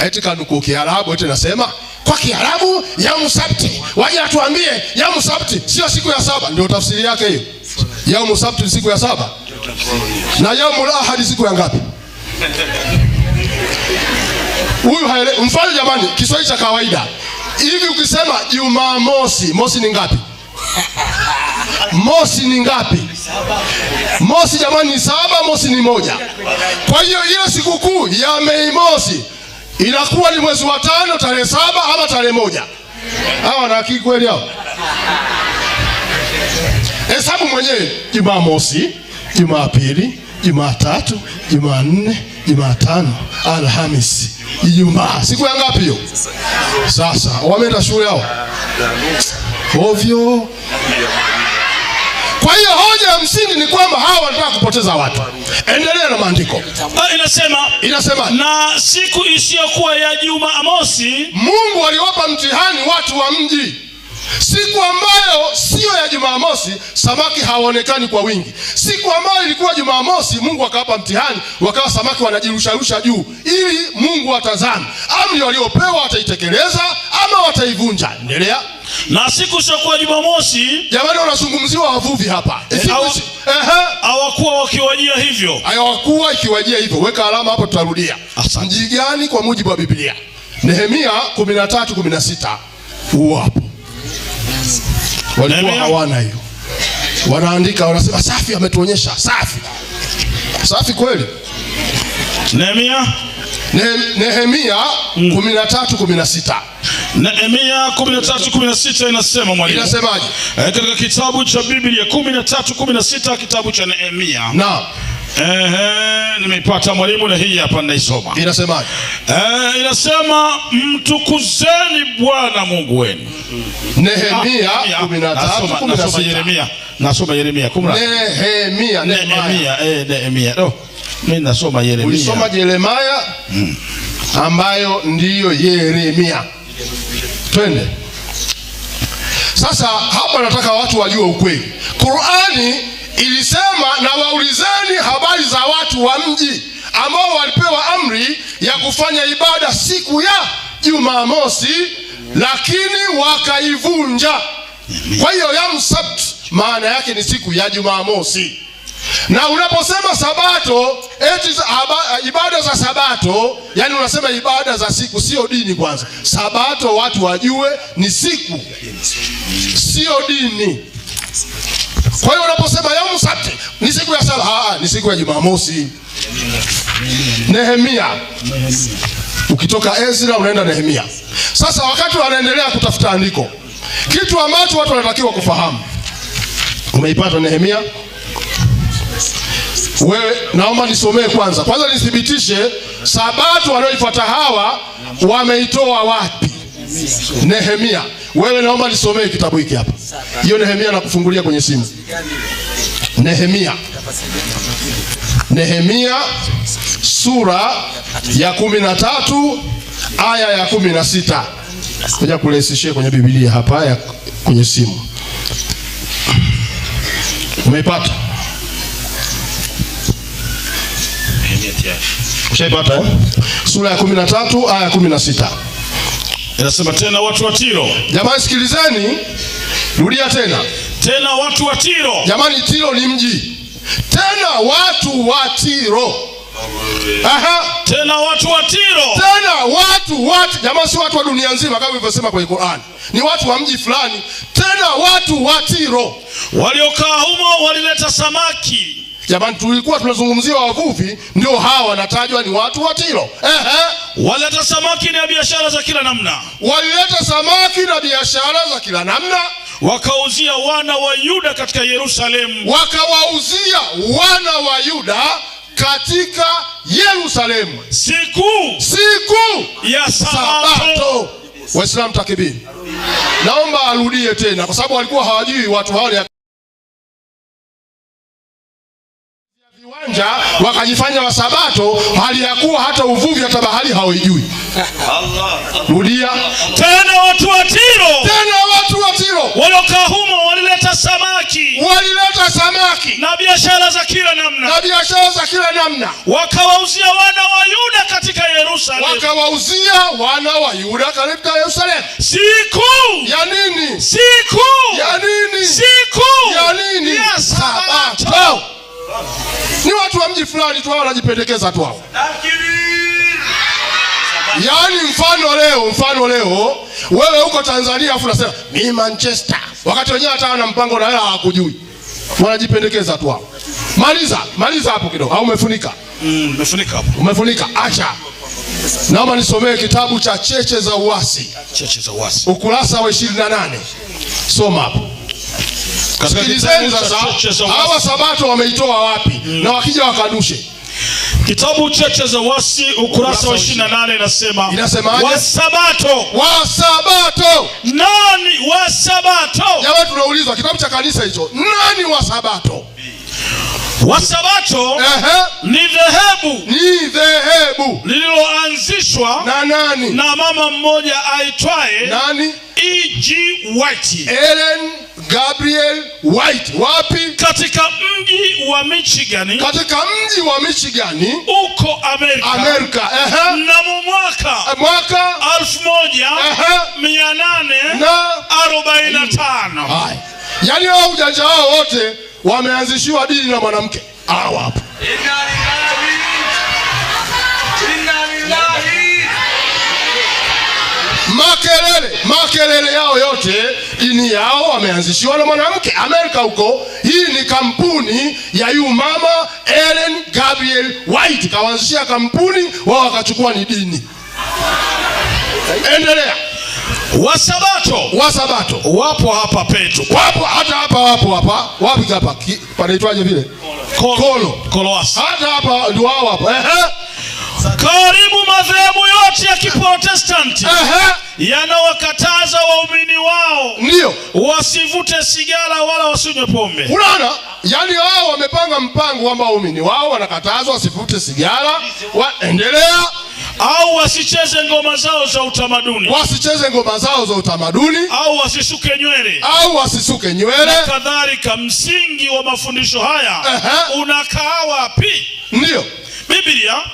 Eti kanuku Kiarabu eti nasema kwa Kiarabu yaumu sabti. Waje atuambie yaumu sabti sio siku ya 7. Ndio tafsiri yake hiyo. Yaumu sabti ni siku ya 7. Na yaumul ahadi siku ya ngapi? Huyu haelewi. Mfano jamani, Kiswahili cha kawaida. Hivi ukisema Jumamosi, mosi ni ngapi? Mosi ni ngapi? Mosi jamani ni 7, mosi ni 1. Kwa hiyo ile sikukuu ya Mei Mosi inakuwa ni mwezi wa 5 tarehe 7 ama tarehe 1. Hawa na hakika kweli hao? Hesabu mwenyewe. Jumamosi, Jumapili, Jumatatu, Jumanne, Jumatano, Alhamisi, Ijumaa. Siku ya ngapi hiyo? Sasa wameenda shule hao ovyo. Kwa hiyo hoja ya msingi ni kwamba hawa wanataka kupoteza watu. Endelea na maandiko. Inasema na siku isiyokuwa ya Jumamosi Mungu aliwapa mtihani watu wa mji. Siku ambayo sio ya Jumamosi, samaki hawaonekani kwa wingi. Siku ambayo ilikuwa Jumamosi, Mungu akawapa mtihani, wakawa samaki wanajirusha juu ili Mungu atazame amri waliopewa wataitekeleza ama wataivunja. Endelea. Na siku isiyokuwa Jumamosi, jamani wanazungumziwa wavuvi hapa. Hawakuwa wakiwajia hivyo. Hawakuwa ikiwajia hivyo. Weka alama hapo, tutarudia. Mji gani kwa mujibu wa Biblia? Nehemia 13:16. Hapo walikuwa hawana hiyo. Wanaandika, wanasema safi, ametuonyesha safi. Safi kweli. Nehemia 13:16. Nehemia 13:16 inasema mwalimu. Inasemaje? Katika kitabu cha Biblia 13:16, kitabu cha Nehemia. Naam. Nimeipata mwalimu, na hii hapa naisoma. Inasemaje? Inasema mtukuzeni Bwana Mungu wenu. Nehemia 13:16. Nasoma Yeremia. Nehemia. Mimi nasoma Yeremia. Ulisoma Yeremia ambayo ndiyo Yeremia. Twende. Sasa hapa nataka watu wajue ukweli. Qur'ani ilisema na waulizeni habari za watu wa mji ambao walipewa amri ya kufanya ibada siku ya Jumamosi, lakini wakaivunja. Kwa hiyo ya Sabt maana yake ni siku ya Jumamosi. Na unaposema Sabato, ibada za Sabato, yani unasema ibada za siku, sio dini. Kwanza Sabato watu wajue ni siku, sio dini. Kwa hiyo unaposema ya Sabt ni siku ya sala, ni siku ya Jumamosi. Nehemia. Ukitoka Ezra unaenda Nehemia. Sasa wakati wanaendelea kutafuta andiko, kitu ambacho watu wanatakiwa kufahamu. Umeipata Nehemia? Wewe naomba nisomee kwanza nithibitishe Sabato wanaoifuata hawa wameitoa wapi. Nehemia. Wewe naomba nisomee kitabu hiki hapa. Hiyo Nehemia nakufungulia kwenye simu. Nehemia sura ya 13 aya ya 16. Ngoja kurahisishia kwenye Biblia hapa ya kwenye simu. Umeipata? Ushaipata? Sura ya 13 aya ya 16. Inasema tena watu wa Tiro. Jamani sikilizeni. Rudia tena. Tena watu wa Tiro. Jamani Tiro ni mji. Tena watu wa Tiro. Tena watu wa Tiro. Tena watu. Jamani si watu wa dunia nzima kama ilivyosema kwenye Qur'an. Ni watu wa mji fulani. Tena watu wa Tiro. Waliokaa humo walileta samaki. Jamani tulikuwa tunazungumzia wavuvi, ndio hawa wanatajwa ni watu wa Tiro. Walileta samaki na biashara za kila namna. Walileta samaki na biashara za kila namna. Wakauzia wana wa Yuda katika Yerusalemu. Wakawauzia wana wa Yuda katika Yerusalemu siku ya Sabato. Waislamu takibiri. Naomba arudie tena kwa sababu walikuwa hawajui watu hao viwanja wakajifanya wa Sabato, hali ya kuwa hata uvuvi hata bahari hawaijui. Rudia. Tena watu wa Tiro. Tena watu wa Tiro. Waliokaa humo walileta samaki. Na biashara za kila namna. Wakawauzia wana wa Yuda katika Yerusalemu. Siku ya nini? Ya Sabato. Ni watu wa mji fulani tu hao wanajipendekeza tu hao. Yaani mfano leo wewe uko Tanzania afu unasema mimi Manchester, wakati wenyewe hata wana mpango na wewe hawakujui. Wanajipendekeza tu hao. Maliza hapo kidogo. Au umefunika? Umefunika hapo. Umefunika. Acha. Naomba nisomee kitabu cha Cheche za Uasi. Cheche za Uasi. Ukurasa wa 28. Soma hapo. Sikilizeni sasa, hawa Sabato wameitoa wapi? Na wakija wakadushe. Kitabu Cheche za Wasi ukurasa wa 28 inasema, inasemaje? Wasabato. Nani Wasabato? Yawe tunaulizwa kitabu cha kanisa hicho, nani Wasabato? Wasabato ni dhehebu lililoanzishwa na nani? Na mama mmoja aitwaye nani? E.G. White. Ellen Gabriel White. Wapi? Katika mji wa Michigan. Uko Amerika. Na mwaka 1845. Yaani hao ujanja hao wote wameanzishiwa dini na mwanamke. Hao hapo. Makelele yao yote, dini yao wameanzishiwa na mwanamke. Amerika huko, hii ni kampuni ya yu mama Ellen Gabriel White. Kawanzishia kampuni, wao wakachukua ni dini. Endelea. Wasabato wapo hapa Petro. Wapo hata hapa, wapi hapa? Panaitwaje vile? Koloasi. Hata hapa ndio wao hapa. Karibu madhehebu yote ya Kiprotestanti yanawakataza waumini wao ndio wasivute sigara wala wasinywe pombe. Unaona? Yaani wao wamepanga mpango kwamba waumini wao wanakatazwa wasivute sigara, waendelea, au wasicheze ngoma zao za utamaduni, au wasisuke nywele, na kadhalika. Msingi wa mafundisho haya unakaa wapi? Ndio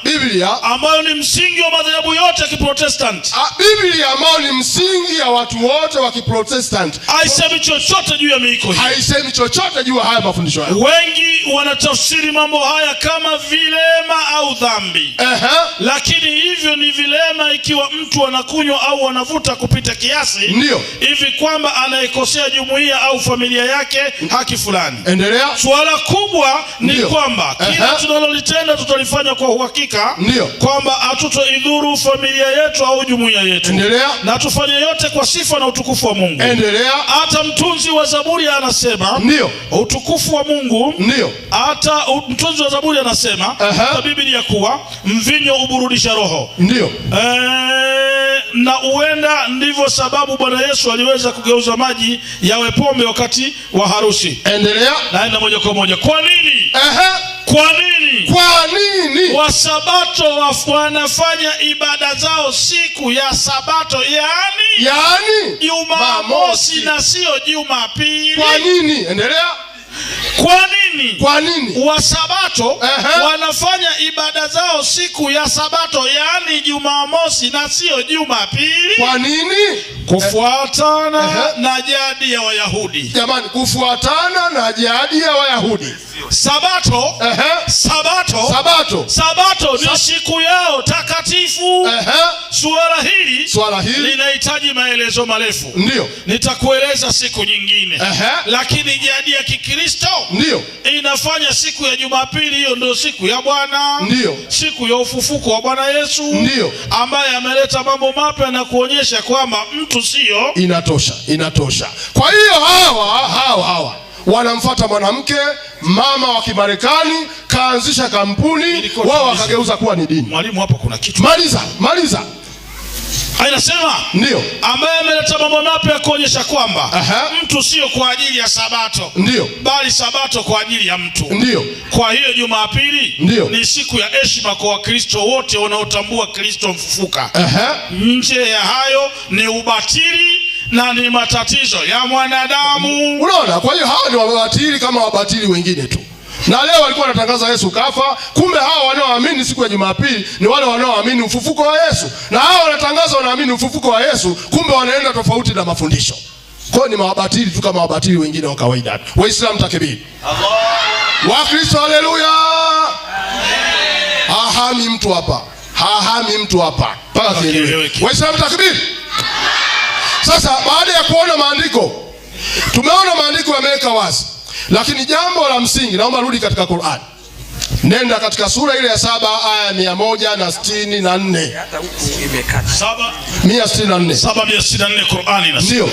Biblia ambayo ni msingi wa madhehebu yote ya Kiprotestanti. Biblia ambayo ni msingi ya watu wote wa Kiprotestanti haisemi chochote juu ya miiko hii. Haisemi chochote juu ya haya mafundisho haya. Wengi wanatafsiri mambo haya kama vilema au dhambi. Lakini hivyo ni vilema ikiwa mtu anakunywa au anavuta kupita kiasi. Ndio. Hivi kwamba anaikosea jumuiya au familia yake haki fulani. Endelea. Swala kubwa ni kwamba kila tunalolitenda tutalifanya kwa uhakika, kwamba hatutoidhuru familia yetu au jumuiya yetu. Endelea. Na tufanye yote kwa sifa na utukufu wa Mungu. Endelea. Hata mtunzi wa Zaburi anasema utukufu wa Mungu. Hata mtunzi wa Zaburi anasema kwa Biblia kuwa mvinyo uburudisha roho. Na uenda ndivyo sababu Bwana Yesu aliweza kugeuza maji yawe pombe wakati wa harusi. Endelea. Naenda moja kwa moja. Kwa nini? Kwa nini Wasabato wanafanya ibada zao siku ya Sabato, yani Jumamosi na sio Jumapili? Kwa nini? Endelea. Kwa nini Wasabato wanafanya ibada zao siku ya Sabato, yani Jumamosi na sio Jumapili? Kwa nini? Kufuatana na jadi ya Wayahudi. Jamani, kufuatana na jadi ya Wayahudi. Sabato ni siku yao takatifu. Swala hili linahitaji maelezo marefu. Ndio. Nitakueleza siku nyingine. Lakini jadi ya Kikristo inafanya siku ya Jumapili hiyo ndio siku ya Bwana. Siku ya ufufuko wa Bwana Yesu. Ambaye ameleta mambo mapya na kuonyesha kwamba mtu sio. Inatosha. Kwa hiyo hawa wanamfuata mwanamke, mama wa Kimarekani kaanzisha kampuni, wao wakageuza kuwa ni dini. Mwalimu, hapo kuna kitu. Maliza. Inasema ambaye ameleta mambo mapya kuonyesha kwamba mtu sio kwa ajili ya Sabato, bali Sabato kwa ajili ya mtu. Kwa hiyo Jumapili ni siku ya heshima kwa Wakristo wote wanaotambua Kristo mfufuka. Nje ya hayo ni ubatili na ni matatizo ya mwanadamu. Unaona? Kwa hiyo hao ni wabatili kama wabatili wengine tu. Na leo walikuwa wanatangaza Yesu kafa, kumbe hao wanaoamini siku ya Jumapili ni wale wanaoamini ufufuko wa Yesu. Na hao wanatangaza wanaamini ufufuko wa Yesu, kumbe wanaenda tofauti na mafundisho. Kwa hiyo ni mawabatili tu kama wabatili wengine wa kawaida. Waislamu takbir. Allah. Wakristo haleluya. Hahami mtu hapa. Paka kieleweke. Waislamu takbir. Sasa baada ya kuona maandiko, tumeona maandiko yameweka wazi. Lakini jambo la msingi, naomba rudi katika Qur'an. Nenda katika sura ile ya 7 aya 164. 164 Qur'ani inasema. Ndio.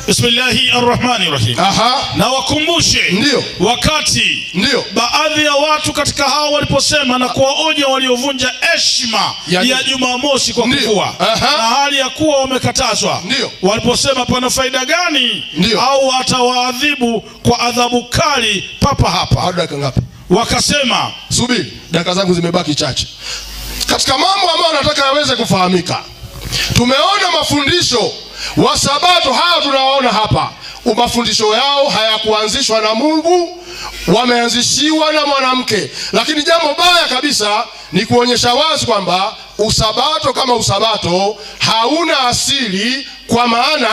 Bismillahirrahmanirrahim. Na wakumbushe ndio wakati ndio baadhi ya watu katika hao waliposema na kuwaonya waliovunja heshima ya Jumamosi kwa kufua na hali ya kuwa wamekatazwa. Waliposema pana faida gani au atawaadhibu kwa adhabu kali papa hapa. Dakika ngapi? Wakasema, subiri, dakika zangu zimebaki chache. Katika mambo ambayo nataka yaweze kufahamika, tumeona mafundisho wa Sabato haya tunaona hapa, mafundisho yao hayakuanzishwa na Mungu, wameanzishiwa na mwanamke. Lakini jambo baya kabisa ni kuonyesha wazi kwamba usabato kama usabato hauna asili, kwa maana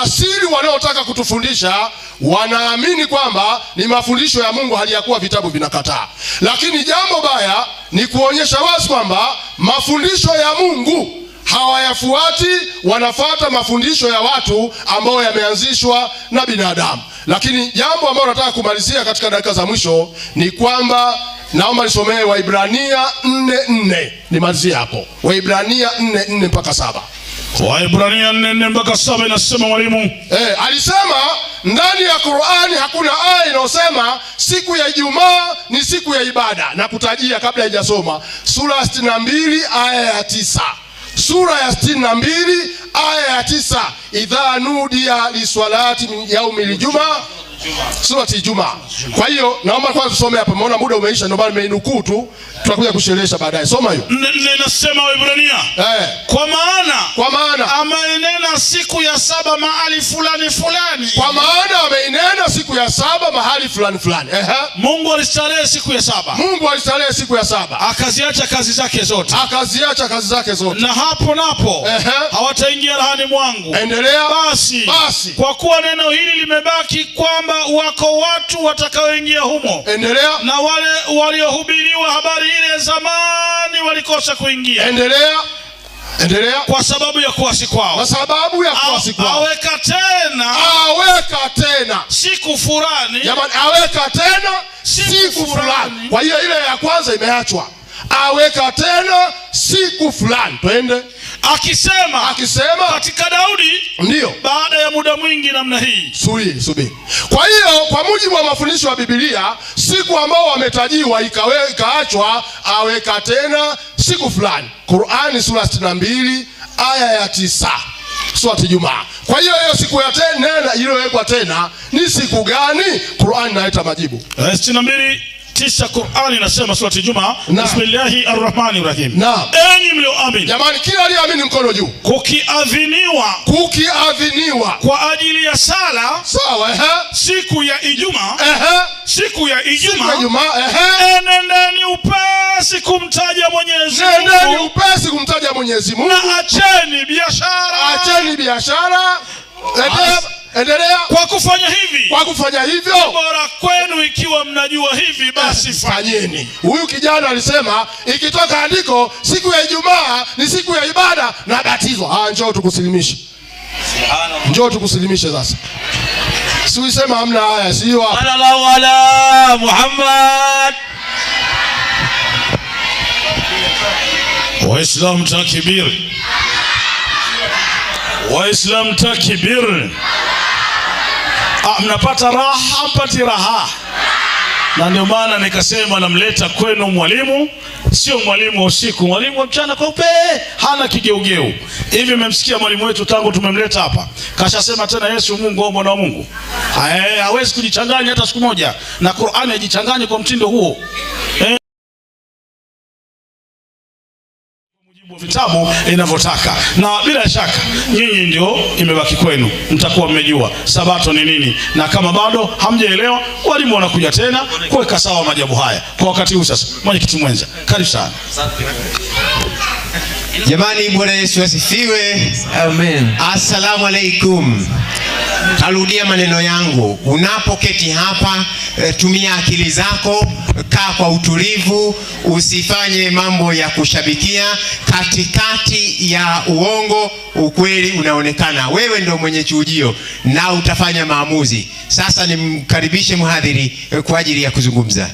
asili wanaotaka kutufundisha wanaamini kwamba ni mafundisho ya Mungu, hali ya kuwa vitabu vinakataa. Lakini jambo baya ni kuonyesha wazi kwamba mafundisho ya Mungu hawayafuati, wanafuata mafundisho ya watu ambao yameanzishwa na binadamu. Lakini jambo ambalo nataka kumalizia katika dakika za mwisho ni kwamba naomba nisomee Waibrania 4:4. Nimalizie hapo. Waibrania 4:4 mpaka 7. Waibrania 4:4 mpaka 7 inasema mwalimu. Alisema ndani ya Qur'ani hakuna aya inayosema siku ya Ijumaa ni siku ya ibada, na kutajia kabla haijasoma sura ya 62 aya ya 9. Sura ya 62 aya ya 9, idha nudiya liswalati min yaumil jumaa, surati Ijumaa. Kwa hiyo naomba kwanza tusome hapa, maana muda umeisha, ndio maana nimeinukuu tu, tutakuja kusherehesha baadaye. Soma hiyo. Nasema Waibrania, kwa maana ameinena siku ya 7 mahali fulani fulani. Kwa maana ameinena siku ya 7 mahali fulani fulani. Mungu alistarehe siku ya 7. Mungu alistarehe siku ya 7. Akaziacha kazi zake zote. Akaziacha kazi zake zote. Na hapo napo hawataingia rahani mwangu. Endelea. Basi kwa kuwa neno hili limebaki kwamba wako watu watakaoingia humo. Endelea. Na wale waliohubiriwa habari ile zamani walikosa kuingia. Endelea. Kwa sababu ya kuasi kwao. Kwa sababu ya kuasi kwao. Aweka tena siku fulani. Jamani, aweka tena siku fulani. Kwa hiyo ile ya kwanza imeachwa. Aweka tena siku fulani. Twende. Akisema katika Daudi, ndio baada ya muda mwingi namna hii. Subiri. Kwa hiyo kwa mujibu wa mafundisho ya Biblia, siku ambao wametajiwa ikaachwa, aweka tena siku fulani. Qur'ani sura 62 aya ya 9, sura Ijumaa. Kwa hiyo siku ya tena iliyowekwa tena ni siku gani? Qur'ani inaleta majibu. 62:9 Qur'ani inasema sura Ijumaa. Bismillahirrahmanirrahim. Enyi mlioamini. Jamani, kila aliyeamini mkono juu. Kukiadhiniwa kwa ajili ya sala. Sawa, siku ya Ijumaa. Siku ya Ijumaa. Nendeni upesi kumtaja Mwenyezi Mungu. Na acheni biashara. Endelea. Kwa kufanya hivyo bora kwenu, ikiwa mnajua hivi basi fanyeni. Huyu kijana alisema ikitoka andiko siku ya Ijumaa ni siku ya ibada na batizwa. Njoo tukusilimishe. Njoo tukusilimishe sasa. Si usema hamna haya, sio? Sallallahu ala Muhammad. Waislamu takbir. Waislamu takbir. Mnapata raha, mpati raha. Na ndio maana nikasema namleta kwenu mwalimu, sio mwalimu wa usiku, mwalimu wa mchana kweupe, hana kigeugeu. Hivi mmemsikia mwalimu wetu tangu tumemleta hapa. Kashasema tena Yesu Mungu au mwana wa Mungu. Hawezi kujichanganya hata siku moja. Na Qur'ani haijichanganye kwa mtindo huo. Vitabu inavyotaka. Na bila shaka nyinyi ndio imebaki kwenu, mtakuwa mmejua Sabato ni nini. Na kama bado hamjaelewa, walimu wanakuja tena kuweka sawa majabu haya kwa wakati huu. Sasa mwenyekiti mwenza, karibu sana. Jamani, Bwana Yesu asifiwe. Amen. Assalamu alaikum. Tarudia maneno yangu. Unapoketi hapa, tumia akili zako, kaa kwa utulivu, usifanye mambo ya kushabikia. Katikati ya uongo ukweli unaonekana. Wewe ndio mwenye chujio na utafanya maamuzi. Sasa nimkaribishe mhadhiri kwa ajili ya kuzungumza.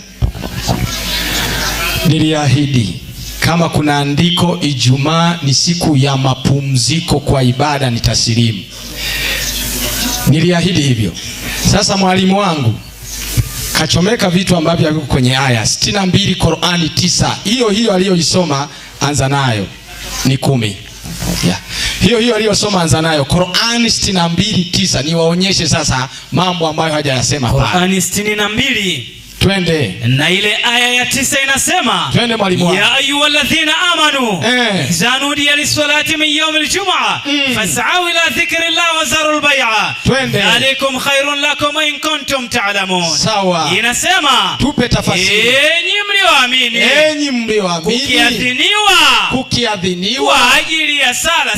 Niliahidi kama kuna andiko Ijumaa ni siku ya mapumziko kwa ibada nitasilimu. Niliahidi hivyo. Sasa mwalimu wangu kachomeka vitu ambavyo viko kwenye aya 62 Qur'ani 9. Hiyo aliyoisoma anza nayo ni 10. Yeah. Hiyo aliyosoma anza nayo Qur'ani 62:9. Niwaonyeshe sasa mambo ambayo hajayasema hapa. Qur'ani 62. Twende. Na ile aya ya 9 inasema, twende mwalimu wangu. Ya ayyuhalladhina amanu idha nudiya lis-salati min yawmil jum'ah fas'au ila dhikrillahi wa zarul bay'a dhalikum khairun lakum in kuntum ta'lamun. Sawa. Inasema, tupe tafasiri. Enyi mlioamini kukiadhiniwa kwa ajili ya sala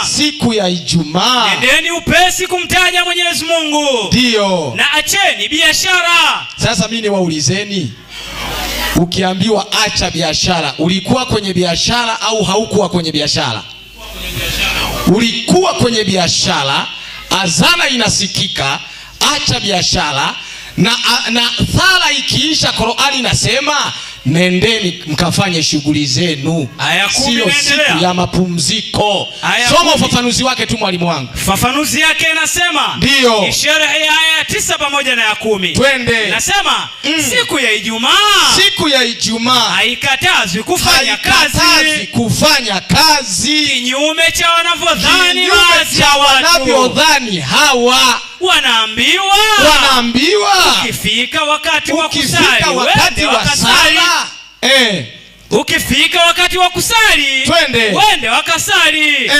siku ya Ijumaa nendeni upesi kumtaja Mwenyezi Mungu. Ndio. Na acheni biashara. Sasa mimi niwaulizeni, ukiambiwa acha biashara, ulikuwa kwenye biashara au haukuwa kwenye biashara? Ulikuwa kwenye biashara, azana inasikika, acha biashara, na sala ikiisha Qur'ani inasema nendeni mkafanye shughuli zenu. Sio siku ya mapumziko. Soma ufafanuzi wake tu mwalimu wangu. Fafanuzi yake inasema, ndio. Ishara ya aya 9 pamoja na ya 10. Twende. Inasema siku ya Ijumaa haikatazwi kufanya kazi kinyume cha wanavyodhani hawa. Wanaambiwa ukifika wakati wa kusali ukifika wakati wa kusali wende wakasali.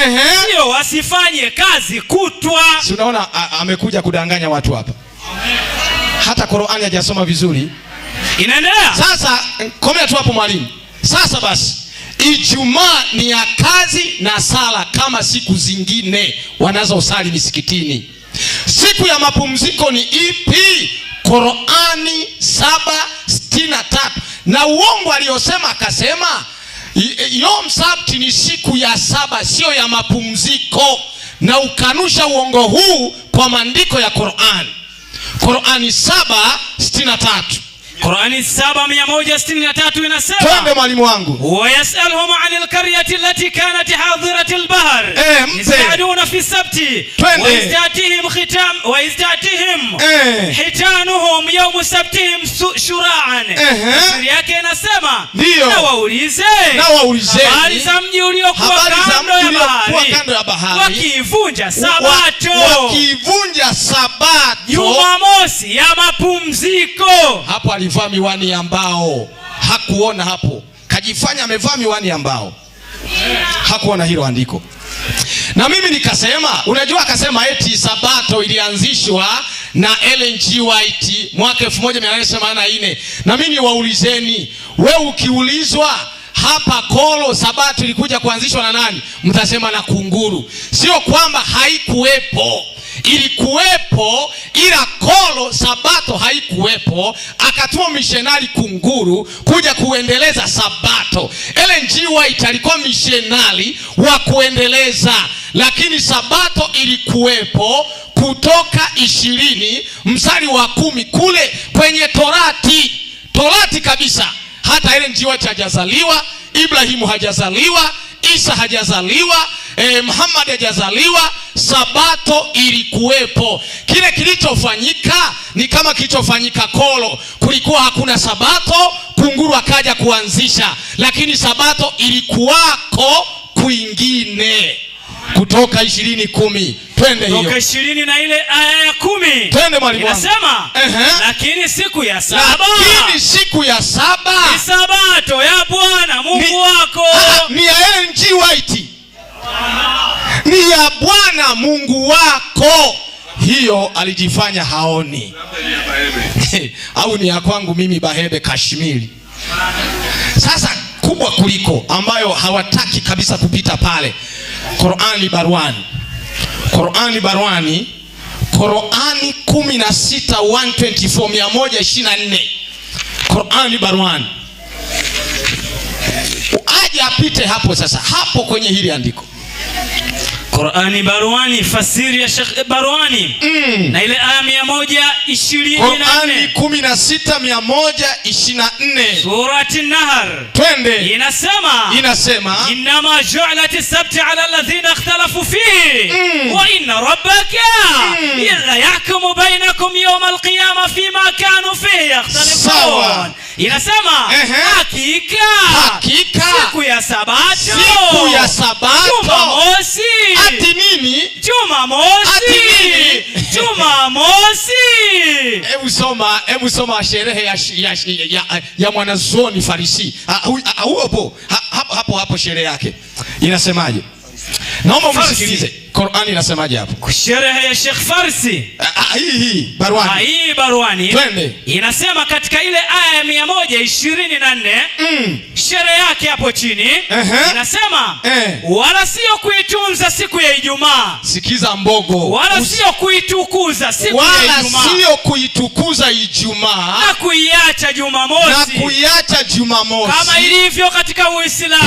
Sio wasifanye kazi kutwa. Si unaona amekuja kudanganya watu hapa. Hata Qur'ani hajasoma vizuri. Inaendelea. Sasa komea tu hapo mwalimu. Sasa basi Ijumaa ni ya kazi na sala kama siku zingine wanazosali misikitini. Siku ya mapumziko ni ipi? Qur'ani 7:63. Na uongo aliyosema akasema Yom Sabti ni siku ya 7, sio ya mapumziko. Na ukanusha uongo huu kwa maandiko ya Qur'ani. Qur'ani 7:63. Qur'ani 7:163 inasema, twende mwalimu wangu. Wa yasaluhum 'anil qaryati allati kanat hadiratil bahr yas'aluna fi sabti wa istatihim hitanuhum yawm sabtihim shura'an. Siri yake inasema, na waulize habari za mji uliokuwa kando ya bahari wakivunja sabato Jumamosi ya mapumziko. Hapo alivaa miwani ambao hakuona hapo. Kajifanya amevaa miwani ambao hakuona hilo andiko. Na mimi nikasema, unajua akasema eti sabato ilianzishwa na Ellen G. White mwaka 1884. Na mimi niwaulizeni, wewe ukiulizwa hapa Kolo sabato ilikuja kuanzishwa na nani? Mtasema na kunguru. Sio kwamba haikuwepo. Ilikuwepo, ila Kolo sabato haikuwepo. Akatuma missionari kunguru kuja kuendeleza sabato. Ellen G. White alikuwa missionari wa kuendeleza, lakini sabato ilikuwepo Kutoka 20 mstari wa 10 kule kwenye Torati kabisa. Hata Ellen G. White hajazaliwa, Ibrahimu hajazaliwa, Isa hajazaliwa, Muhammad hajazaliwa. Sabato ilikuwepo. Kile kilichofanyika ni kama kilichofanyika Kolo. Kulikuwa hakuna sabato, kunguru akaja kuanzisha, lakini sabato ilikuwako kwingine. Kutoka 20:10. Twende hiyo. Kutoka 20 na ile aya ya 10. Twende mwalimu. Inasema, lakini siku ya 7 ni sabato ya Bwana Mungu wako. Ni ya Ellen G. White. Ni ya Bwana Mungu wako. Hiyo alijifanya haoni. Au ni ya kwangu mimi Bahebe Kashmiri. Sasa kubwa kuliko ambayo hawataki kabisa kupita pale. Qur'ani Barwani 16:124. Qur'ani Barwani. Aje apite hapo sasa, hapo kwenye hili andiko. Qur'ani Barwani, fasiri ya Sheikh Barwani. Na ile aya 124. Qur'ani 16:124. Surati An-Nahl. Twende. Inasema inma ju'ilat as-sabt 'ala alladhina ikhtalafu fihi wa inna rabbaka yahkumu bainakum yawm al-qiyamah fima kanu fihi yakhtalifun. Inasema hakika siku ya Sabato, Jumamosi. Ati nini? Jumamosi. Hebu soma sherehe ya mwanazuoni Farisi. Hapo sherehe yake inasemaje? Naomba msikilize. Qur'ani inasemaje hapo? Sherehe ya Sheikh Farsi. Hii Barwani. Hii Barwani. Twende. Inasema katika ile aya 124, sherehe yake hapo chini, inasema wala sio kuitunza siku ya Ijumaa. Sikiza mbogo. Wala sio kuitukuza siku ya Ijumaa. Wala sio kuitukuza Ijumaa. Na kuiacha Jumamosi. Kama ilivyo katika Uislamu.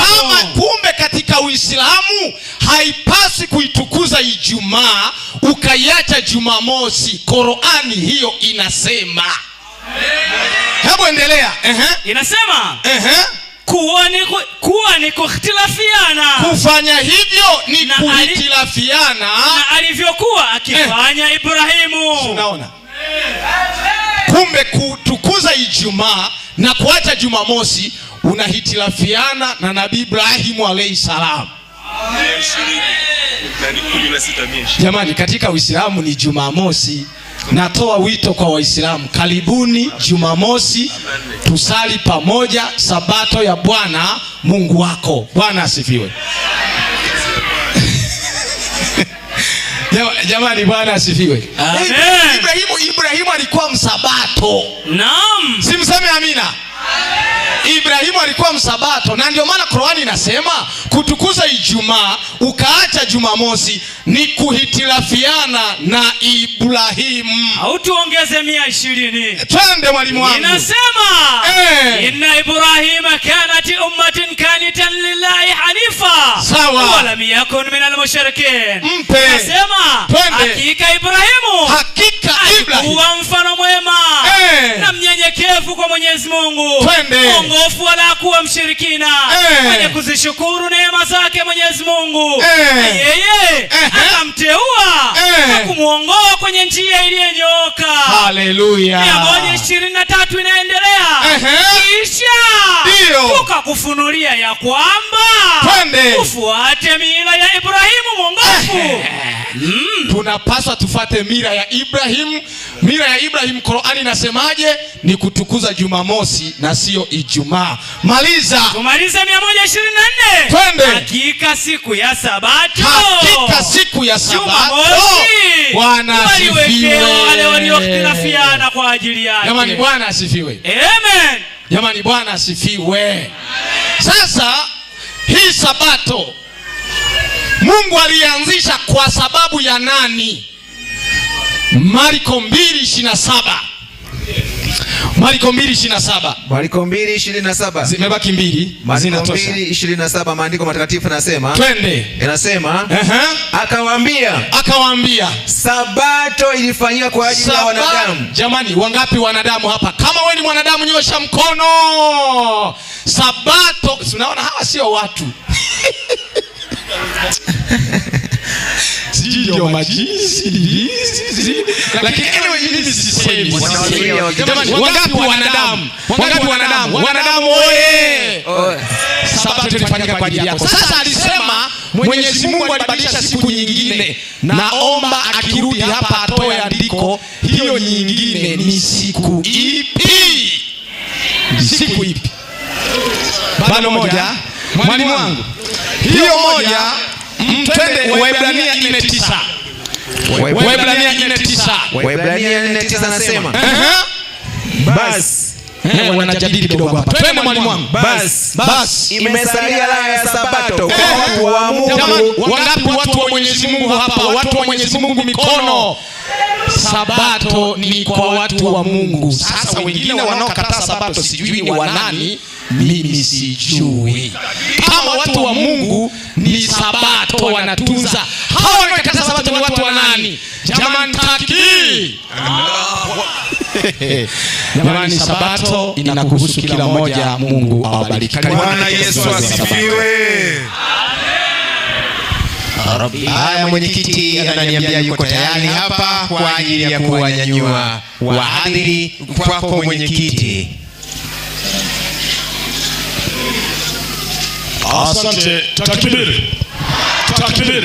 Kumbe katika Uislamu haipaswi kuitukuza Ijumaa ukaiacha Jumamosi. Qur'ani hiyo inasema. Hebu endelea. Inasema kuwa ni kukhtilafiana. Kufanya hivyo ni kuhitilafiana. Na alivyokuwa akifanya Ibrahimu. Unaona? Kumbe kutukuza Ijumaa na kuacha Jumamosi unahitilafiana na Nabii Ibrahimu alayhi salam. Jamani, katika Uislamu ni Jumamosi. Natoa wito kwa Waislamu, karibuni Jumamosi tusali pamoja Sabato ya Bwana Mungu wako. Bwana asifiwe. Jamani, Bwana asifiwe. Amen. Ibrahimu alikuwa msabato. Naam. Simseme amina. Ibrahimu alikuwa msabato, na ndio maana Qur'ani inasema kutukuza Ijumaa ukaacha Jumamosi ni kuhitilafiana na Ibrahimu. Au tuongeze 120. Twende mwalimu wangu. Inasema inna Ibrahima kanat ummatin qanitan lillahi hanifa. Sawa. Wa lam yakun minal mushrikin. Inasema hakika Ibrahimu alikuwa mfano mwema na mnyenyekevu kwa Mwenyezi Mungu. Mwongofu wala kuwa mshirikina. Mwenye kuzishukuru neema zake Mwenyezi Mungu. Yeye akamteua na kumuongoa kwenye njia iliyonyooka. Haleluya. 123 inaendelea. Kisha tukakufunulia ya kwamba ufuate mila ya Ibrahimu mwongofu. Tunapaswa tufuate mila ya Ibrahimu. Mila ya Ibrahimu Qur'ani inasemaje? Ni kutukuza Jumamosi na sio Ijumaa. Maliza. Tumalize 124. Twende. Hakika siku ya Sabato. Bwana asifiwe. Wale waliokhtilafiana kwa ajili yake. Jamani, Bwana asifiwe. Amen. Jamani, Bwana asifiwe. Sasa hii Sabato Mungu alianzisha kwa sababu ya nani? Marko 2:27. Marko 2:27. Zimebaki mbili. Marko 2:27 maandiko matakatifu yanasema. Twende. Inasema akawaambia Sabato ilifanyika kwa ajili ya wanadamu. Jamani, wangapi wanadamu hapa? Kama wewe ni mwanadamu nyosha mkono. Sabato, unaona hawa sio watu. Ndio majisi. Lakini mimi sisemi. Wangapi wanadamu? Wanadamu oye. Sabato ilifanyika kwa ajili yako. Sasa alisema Mwenyezi Mungu alibadilisha siku nyingine. Naomba akirudi hapa atoe andiko, hiyo nyingine ni siku ipi? Siku ipi? Bado moja. Mwalimu wangu. Hiyo moja. Twende Waebrania 4:9. Waebrania 4:9 anasema basi wanajadili kidogo hapa. Twende mwalimu wangu. Basi imesalia la ya Sabato kwa watu wa Mungu. Wangapi watu wa Mwenyezi Mungu hapa? Watu wa Mwenyezi Mungu mikono. Sabato ni kwa watu wa Mungu. Sasa wengine wanaokataa Sabato sijui ni wanani, mimi sijui. Kama watu wa Mungu ni Sabato wanatunza, hawa wanaokata sabato ni watu wa nani? Jamani, takbir. Jamani, sabato inakuhusu kila mmoja. Mungu awabariki. Bwana Yesu asifiwe. Haya, mwenyekiti ananiambia yuko tayari hapa kwa ajili ya kuwanyanyua wahadhiri. Kwako mwenyekiti. Asante. Takbir. Takbir.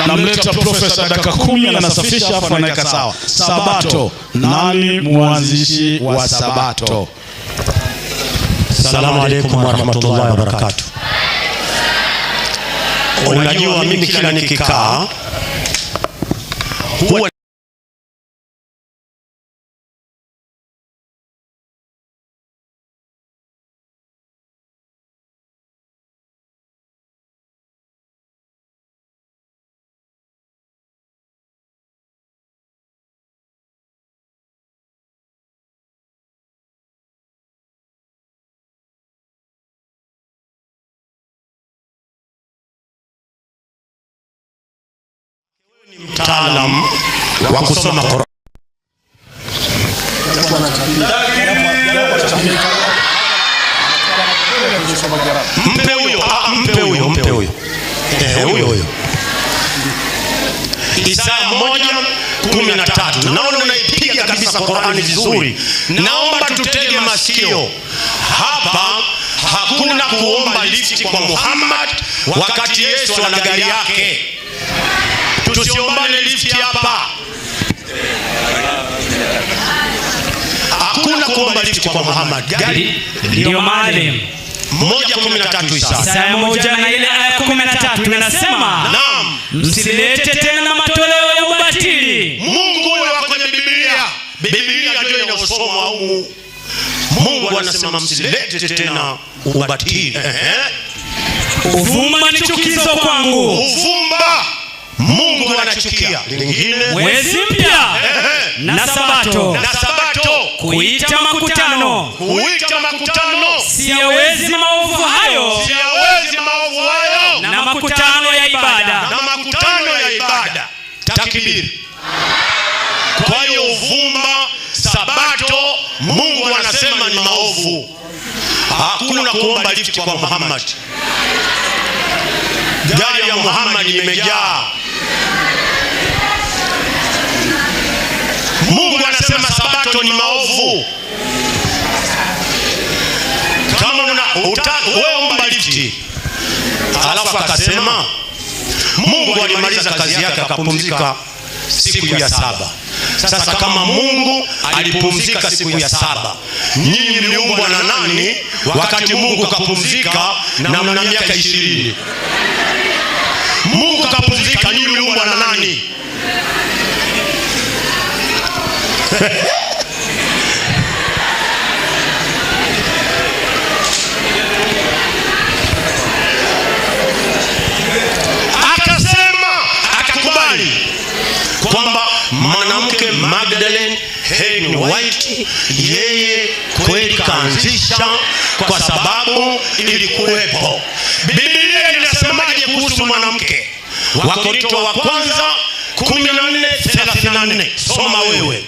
Namleta profesa dakika 10 anasafisha afa anaweka sawa. Sabato. Nani mwanzishi wa sabato? Assalamu alaykum wa rahmatullahi wa barakatuh. Unajua mimi kila nikikaa huwa ni mtaalam wa kusoma Qur'an. Mpe huyo. Huyo. Isaya 1:13. Naona unaipiga kabisa Qur'ani vizuri. Naomba tutege masikio. Hapa hakuna kuomba lifti kwa Muhammad wakati Yesu ana gari yake. Tusiombane lifti hapa. Hakuna kuomba lifti kwa Muhammad. Gari ndio maalim. 1:13 Isaya 1 na ile aya 13 inasema, naam, msilete tena matoleo ya ubatili. Mungu huyo kwenye Biblia ndio inasomwa huko. Mungu anasema msilete tena ubatili. Uvumba ni chukizo kwangu. Uvumba Mungu anachukia. Lingine mwezi mpya na sabato. Kuita makutano. Siyawezi maovu hayo. Na makutano ya ibada. Takbir. Kwa hiyo uvumba, sabato, Mungu anasema ni maovu. Hakuna kuomba lifti kwa Muhammad. Gari ya Muhammad imejaa. Mungu anasema sabato ni maovu. Kama wewe omba lifti, alafu akasema Mungu alimaliza kazi yake akapumzika siku ya 7. Sasa kama Mungu alipumzika siku ya 7, nyinyi mliumbwa na nani wakati Mungu kapumzika na mna miaka 20? Mungu kapumzika, nyinyi mliumbwa na nani? Akakubali kwamba mwanamke Magdalene Helen White yeye kweli kaanzisha kwa sababu ilikuwepo. Biblia inasemaje kuhusu mwanamke? Wakorintho wa kwanza 14:34. Soma wewe.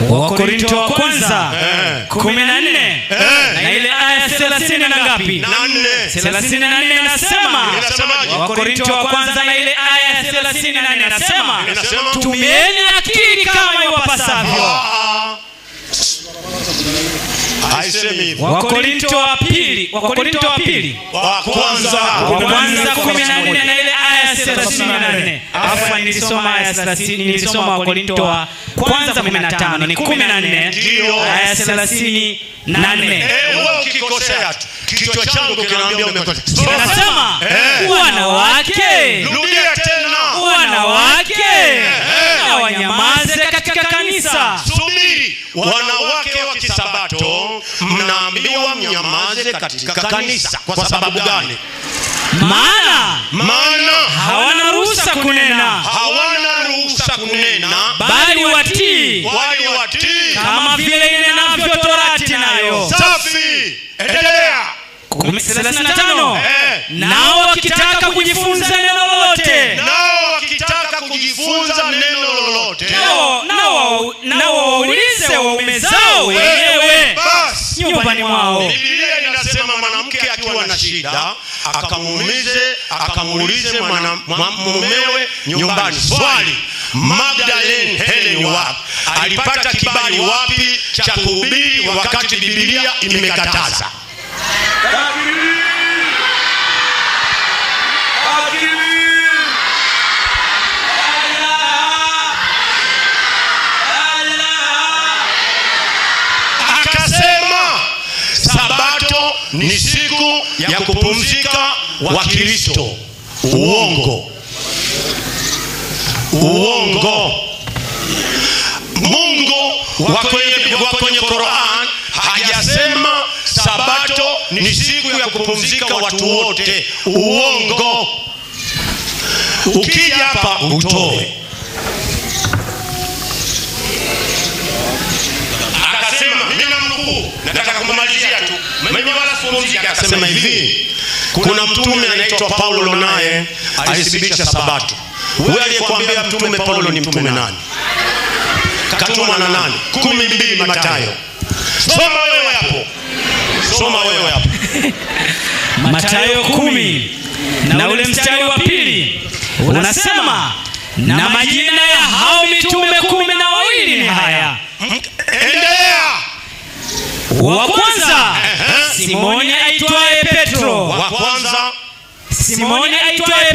Wakorintho wa kwanza 14 na ile aya 30 na ngapi? 34 inasema, Wakorintho wa kwanza na ile aya 34 inasema, tumieni akili kama iwapasavyo. Wakorintho wa pili wa kwanza 14 na ile aya 34. Afa nilisoma aya 30, nilisoma Wakorintho wa kwanza 15 ni 14 aya 34. Wewe ukikosea tu kichwa changu kinaambia umekosea. Nasema wanawake, rudia tena, wanawake wanyamaze katika kanisa. Subiri, wanawake wa kisabato mnaambiwa mnyamaze katika kanisa. Kwa sababu gani? Maana hawana ruhusa kunena, bali watii kama vile inenavyo Torati nayo. Safi. Endelea. 35 nao wakitaka kujifunza neno lolote waumize waume zao wenyewe nyumbani mwao. Biblia inasema mwanamke akiwa na shida akamuulize mumewe nyumbani. Swali, Magdalene Helen wapi? Alipata kibali wapi cha kuhubiri wakati Biblia imekataza? Akasema Sabato ni siku ya kupumzika wa Kristo. Uongo. Mungu wa kwenye Qur'an hajasema Sabato ni siku ya kupumzika watu wote. Uongo. Ukija hapa utoe. Akasema, mimi namnukuu, nataka kumalizia tu. Mimi wala sipumzika. Akasema hivi, kuna mtume anaitwa Paulo naye alithibitisha Sabato. Wewe aliyekuambia mtume Paulo ni mtume nani? Katumwa na nani? 12 Mathayo. Soma wewe hapo. Mathayo 10 na ule mstari wa 2 unasema, na majina ya hao mitume 12 ni haya. Endelea. Wa kwanza Simoni aitwaye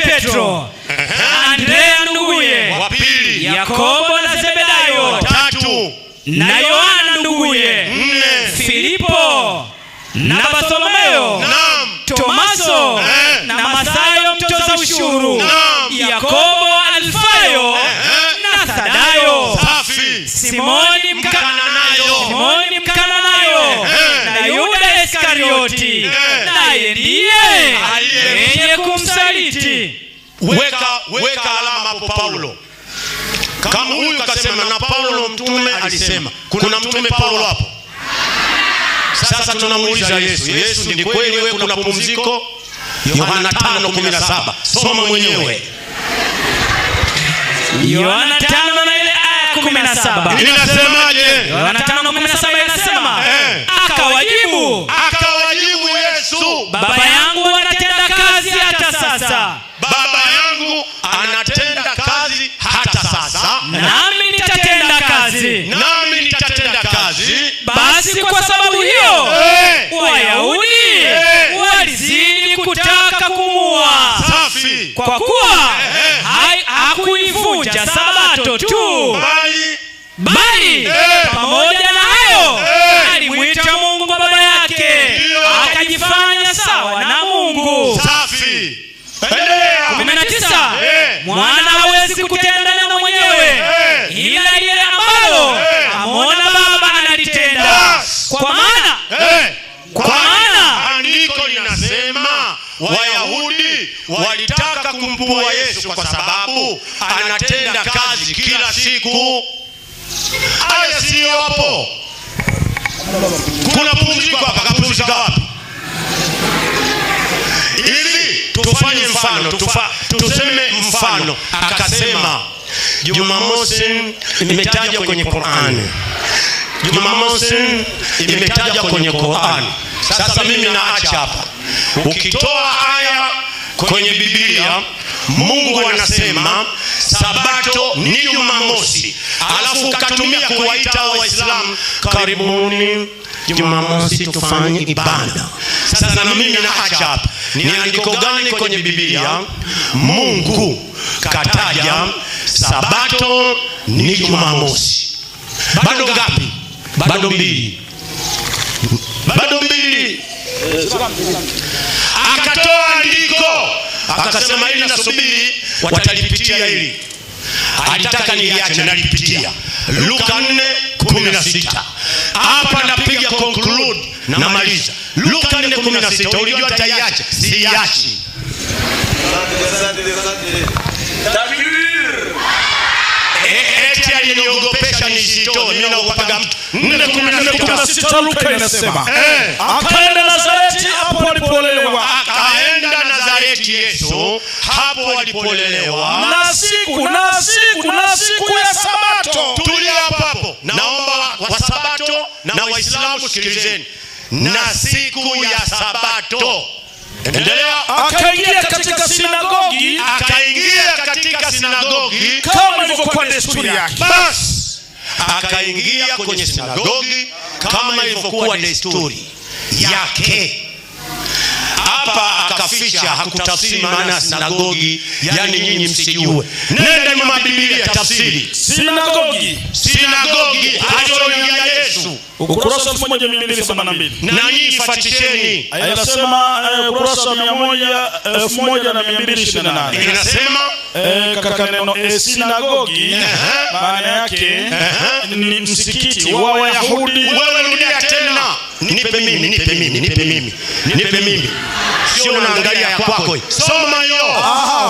Petro. Andrea nduguye. Wa pili Yakobo na Zebedayo. 3 na Yohana nduguye. 4 Filipo na Bartholomayo. Tomaso na Mathayo mtoza ushuru. Yakobo Alfayo na Thadayo. Simoni Mkananayo na Yuda Iskarioti naye ndiye mwenye kumsaliti. Weka alama hapo Paulo. Kama huyu kasema na Paulo mtume alisema, kuna mtume Paulo hapo. Sasa tunamuuliza Yesu ni kweli wewe kuna pumziko? Yohana 5:17. Soma mwenyewe. Yohana 5 na ile aya 17. Inasemaje? Yohana 5:17 inasema, akawajibu Yesu, Baba yangu anatenda kazi hata sasa. Baba yangu anatenda kazi hata sasa. Nami nitatenda kazi. Basi kwa sababu hiyo Wayahudi walizidi kutaka kumuua. Kwa kuwa hakuivunja Sabato tu, bali pamoja na hayo alimwita Mungu baba yake, akajifanya sawa na Mungu. 19 Mwana hawezi kutenda neno mwenyewe, ila ile ambalo amona Baba analitenda. Kwa maana andiko linasema Wayahudi walitaka kumpua Yesu kwa sababu anatenda kazi kila siku. Aya sio hapo. Kuna pumziko hapa, kapumzika wapi? Ili tufanye mfano, tuseme mfano. Akasema Jumamosi imetajwa kwenye Qur'ani. Sasa mimi naacha hapa. Ukitoa aya kwenye Biblia, Mungu anasema Sabato ni Jumamosi, alafu ukatumia kuwaita Waislamu, karibuni Jumamosi tufanye ibada. Sasa na mimi naacha hapa. Ni andiko gani kwenye Biblia Mungu kataja Sabato ni Jumamosi? Bado ngapi? Bado mbili. Akatoa andiko akasema hili nasubiri watalipitia hili. Alitaka niliache nalipitia. Luka 4:16. Hapa napiga conclude na maliza. Luka 4:16. Ulijua taiache? Siiachi. Eti aliniogopesha nisitoe. Mimi naogopaga mtu. 4:16 Luka inasema, akaenda Nazareti hapo alipolelewa. Akaenda Nazareti Yesu hapo alipolelewa. Na siku ya Sabato. Tulia hapo. Naomba kwa Sabato, na Waislamu sikilizeni, na siku ya Sabato. Endelea. Akaingia katika sinagogi kama ilivyokuwa desturi yake. Basi akaingia kwenye sinagogi kama ilivyokuwa desturi yake. Hapa akaficha, hakutafsiri maana sinagogi, yani nyinyi msijue. Nenda nyuma Biblia tafsiri. Sinagogi aliyoingia Yesu. Ukurasa 1282. Na nyinyi fatisheni. Inasema ukurasa 1228. Inasema katika neno sinagogi maana yake ni msikiti wa Wayahudi. Wewe rudia tena. Nipe mimi. Sio unaangalia kwako. Soma hiyo.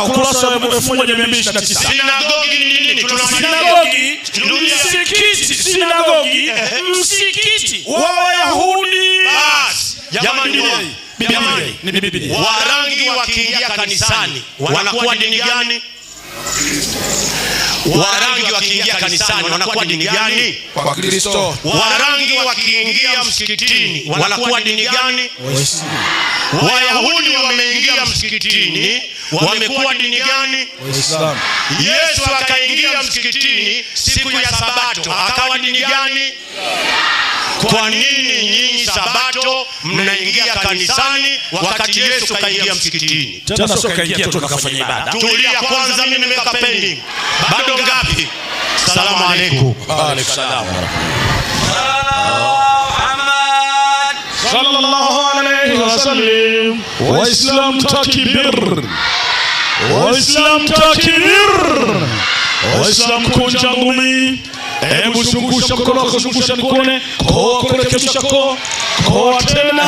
Ukurasa 1229. Sinagogi ni nini? Sinagogi, sinagogi, msikiti wa Wayahudi. Basi jamani, ni Biblia. Warangi wakiingia kanisani wanakuwa dini gani? Warangi wakiingia kanisani wanakuwa dini gani? Kwa Kristo. Warangi wakiingia msikitini wanakuwa dini gani? Wayahudi wameingia msikitini wamekuwa dini gani? Waislamu. Yesu akaingia msikitini siku ya Sabato akawa dini gani? Kwa nini nyinyi Sabato mnaingia kanisani wakati Yesu kaingia msikitini? Tena sio kaingia tu kafanya ibada. Tulia kwanza, mimi nimeweka pending. Bado ngapi? Salamu alaykum. Wa alaykum salaam. Sallallahu alayhi wasallam. Waislam takbir. Waislam kunja ngumi. Hebu zungusha mkono wako, zungusha nikuone. Kurekebisha kwa tena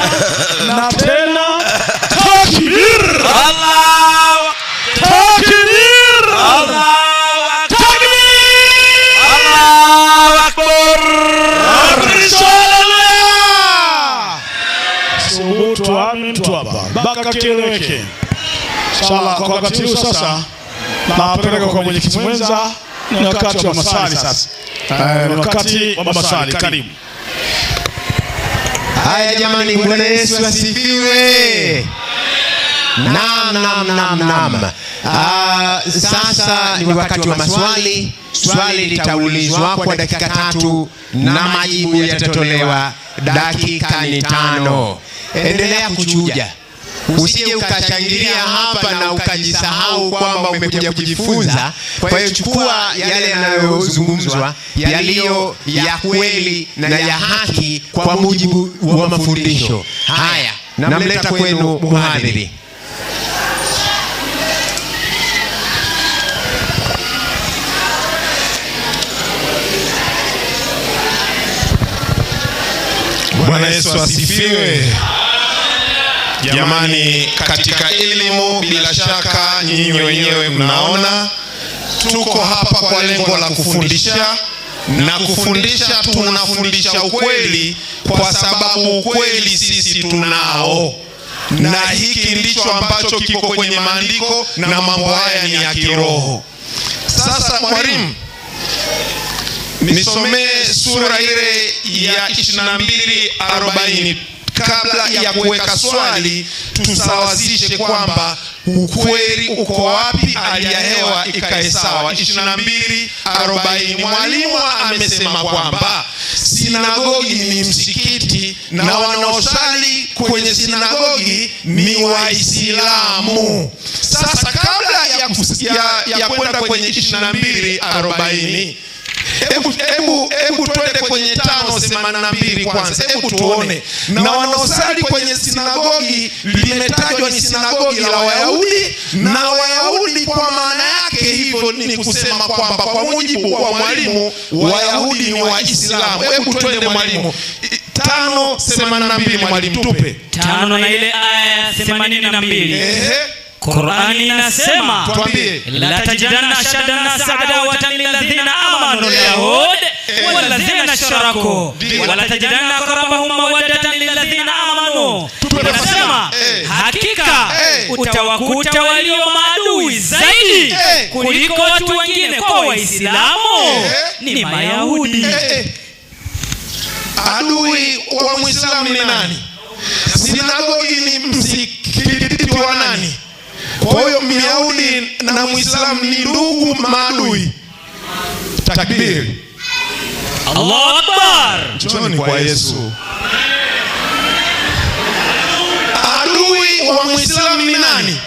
na tena. Takbir. Allah Takbir. Allah Takbir. Allahu Akbar. Subutu amin tu hapa mpaka kieleweke. Inshallah kwa wakati huu sasa napeleka kwa mwenyekiti mwenza. Ni wakati wa maswali sasa. Wakati wa maswali, karibu. Haya jamani, Bwana Yesu asifiwe. Naam. Sasa ni wakati wa maswali. Swali litaulizwa kwa dakika 3 na majibu yatatolewa dakika 5. Endelea kuchuja. Usije ukashangilia hapa na ukajisahau kwamba umekuja kujifunza. Kwa hiyo chukua yale yanayozungumzwa yaliyo ya kweli na ya haki kwa mujibu wa mafundisho. Haya, namleta kwenu mhadhiri. Bwana Yesu asifiwe. Jamani, katika elimu bila shaka nyinyi wenyewe mnaona tuko hapa kwa lengo la kufundisha, na kufundisha tunafundisha ukweli kwa sababu ukweli sisi tunao, na hiki ndicho ambacho kiko kwenye maandiko, na mambo haya ni ya kiroho. Sasa mwalimu, nisomee sura ile ya 22:40 kabla ya kuweka swali. Tusawazishe kwamba ukweli uko wapi, hali ya hewa ikae sawa. 22:40 mwalimu amesema kwamba sinagogi ni msikiti na wanaosali kwenye sinagogi ni Waislamu. Sasa kabla ya kwenda kwenye 22:40, Hebu twende kwenye 5:82 kwanza. Hebu tuone, na wanaosali kwenye sinagogi limetajwa ni sinagogi la Wayahudi, na Wayahudi kwa maana yake hivyo ni kusema kwamba kwa mujibu wa mwalimu Wayahudi ni Waislamu. Hebu twende mwalimu, 5:82 mwalimu, tupe 5 na ile aya 82. Qur'ani inasema, tuambie, la tajidanna ashadana sa'adawatan lilladhina amanu al-yahud walladhina ashraku wala tajidanna aqrabahum mawaddatan lilladhina amanu. Inasema hakika utawakuta walio maadui zaidi kuliko watu wengine kwa Waislamu ni Mayahudi. adui wa Muislamu ni nani? Sinagogi ni msikiti wa nani? Kwa hiyo Myahudi na Muislamu ni ndugu maadui. Takbir. Allahu Akbar. Njoni kwa Yesu. Adui wa Muislamu ni nani?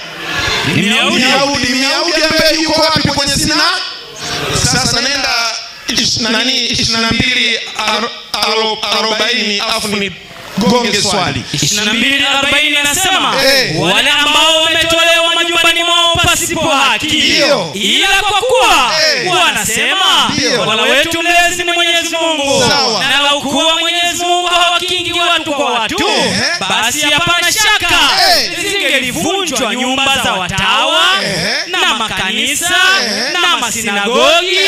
Ni Myahudi. Myahudi ambaye yuko wapi kwenye sina? Sasa nenda 22:40 afu ni gonge swali. 22:40 anasema wale ambao wametolewa majumbani mwao pasipo haki, ila kwa kuwa wanasema Mola wetu mlezi ni Mwenyezi Mungu, na lau kuwa Mwenyezi Mungu hawakingi watu kwa watu, basi hapana shaka zingelivunjwa nyumba za watawa na makanisa na masinagogi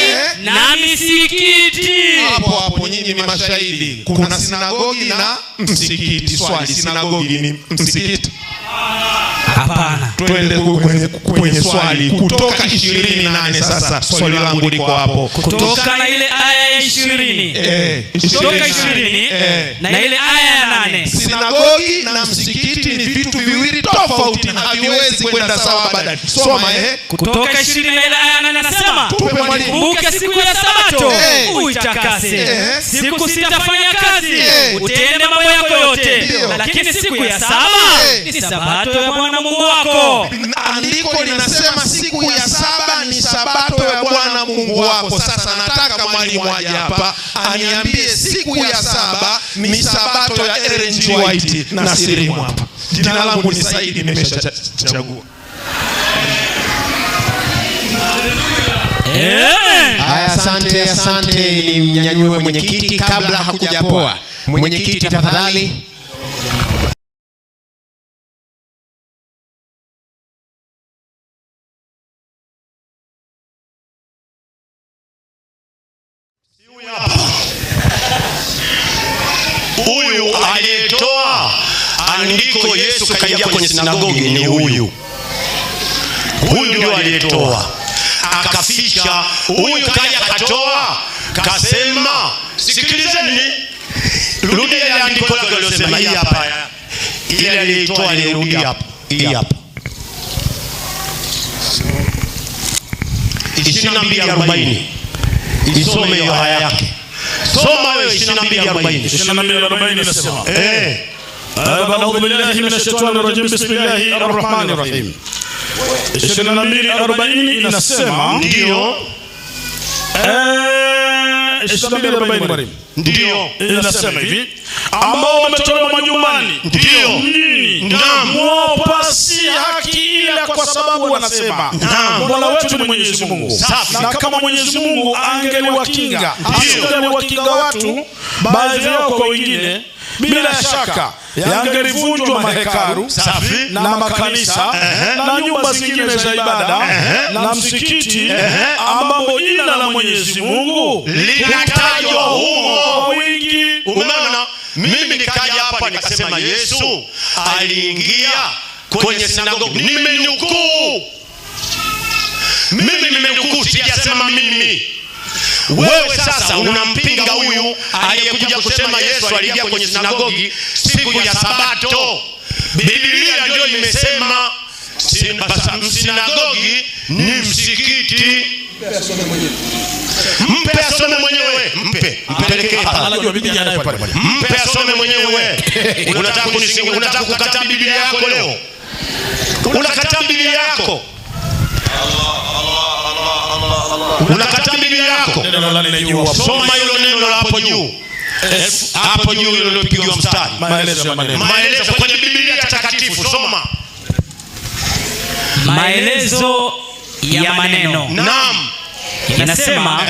na misikiti. Hapo nyinyi ni mashahidi. Kuna sinagogi na msikiti. Swali, sinagogi ni msikiti? Hapana. Twende kwenye swali. Kutoka 28 sasa. Swali langu liko hapo. Kutoka na ile aya ya 20. Kutoka 20 na ile aya ya 8. Sinagogi na msikiti ni vitu viwili tofauti na haviwezi kwenda sawa baadaye. Soma Kutoka 20 na ile aya 8 anasema, kumbuka siku ya Sabato uitakase. Siku sitafanya kazi, utende mambo yako yote, lakini siku ya saba ni Sabato ya Bwana Mungu wako. Andiko linasema siku ya saba ni Sabato ya Bwana Mungu wako. Sasa nataka mwalimu aje hapa aniambie siku ya saba ni Sabato ya Ellen G. White na Sirimu hapa. Jina langu ni Saidi, nimeshachagua. Haya, asante. Ni mnyanyue mwenyekiti kabla hakujapoa. Mwenyekiti tafadhali. Huyu aliyetoa andiko Yesu kaingia kwenye sinagogi ni huyu. Huyu ndio aliyetoa. Akaficha. Huyu kaja katoa, kasema, sikilizeni. Rudi ile andiko lake alilosema hii hapa. Ile aliyetoa alirudi hapa. Hii hapa. 22:40. Isome hiyo aya yake. Soma wewe 22:40. 22:40 inasema a'udhu billahi minash shaitani rajim, bismillahir rahmanir rahim. 22:40 inasema ndio 22:40 ndio inasema hivi, ambao wametolewa majumbani ndio mjini mwapasi haki, ila kwa sababu wanasema Mola wetu ni Mwenyezi Mungu. Na kama Mwenyezi Mungu angeliwakinga, asingeliwakinga watu baadhi yao kwa wengine, bila shaka yangelivunjwa mahekalu na makanisa na nyumba zingine za ibada na msikiti ambapo jina la Mwenyezi Mungu linatajwa humo wingi. Umeona, mimi nikaja hapa nikasema Yesu aliingia kwenye sinagogi. Nimenukuu, sijasema mimi. Wewe sasa unampinga huyu aliyekuja kusema Yesu aliingia kwenye sinagogi siku ya Sabato. Biblia ndio imesema sinagogi ni msikiti. Mpe asome mwenyewe. Mpelekee hapa. Anajua Biblia nayo pale. Mpe asome mwenyewe. Unataka kukataa Biblia yako leo? Unakataa Biblia yako? Unakataa Biblia yako? Soma hilo neno la hapo juu. Hapo juu hilo lilopigiwa mstari. Maelezo kwenye Biblia takatifu, soma. Maelezo ya maneno. Naam. Inasema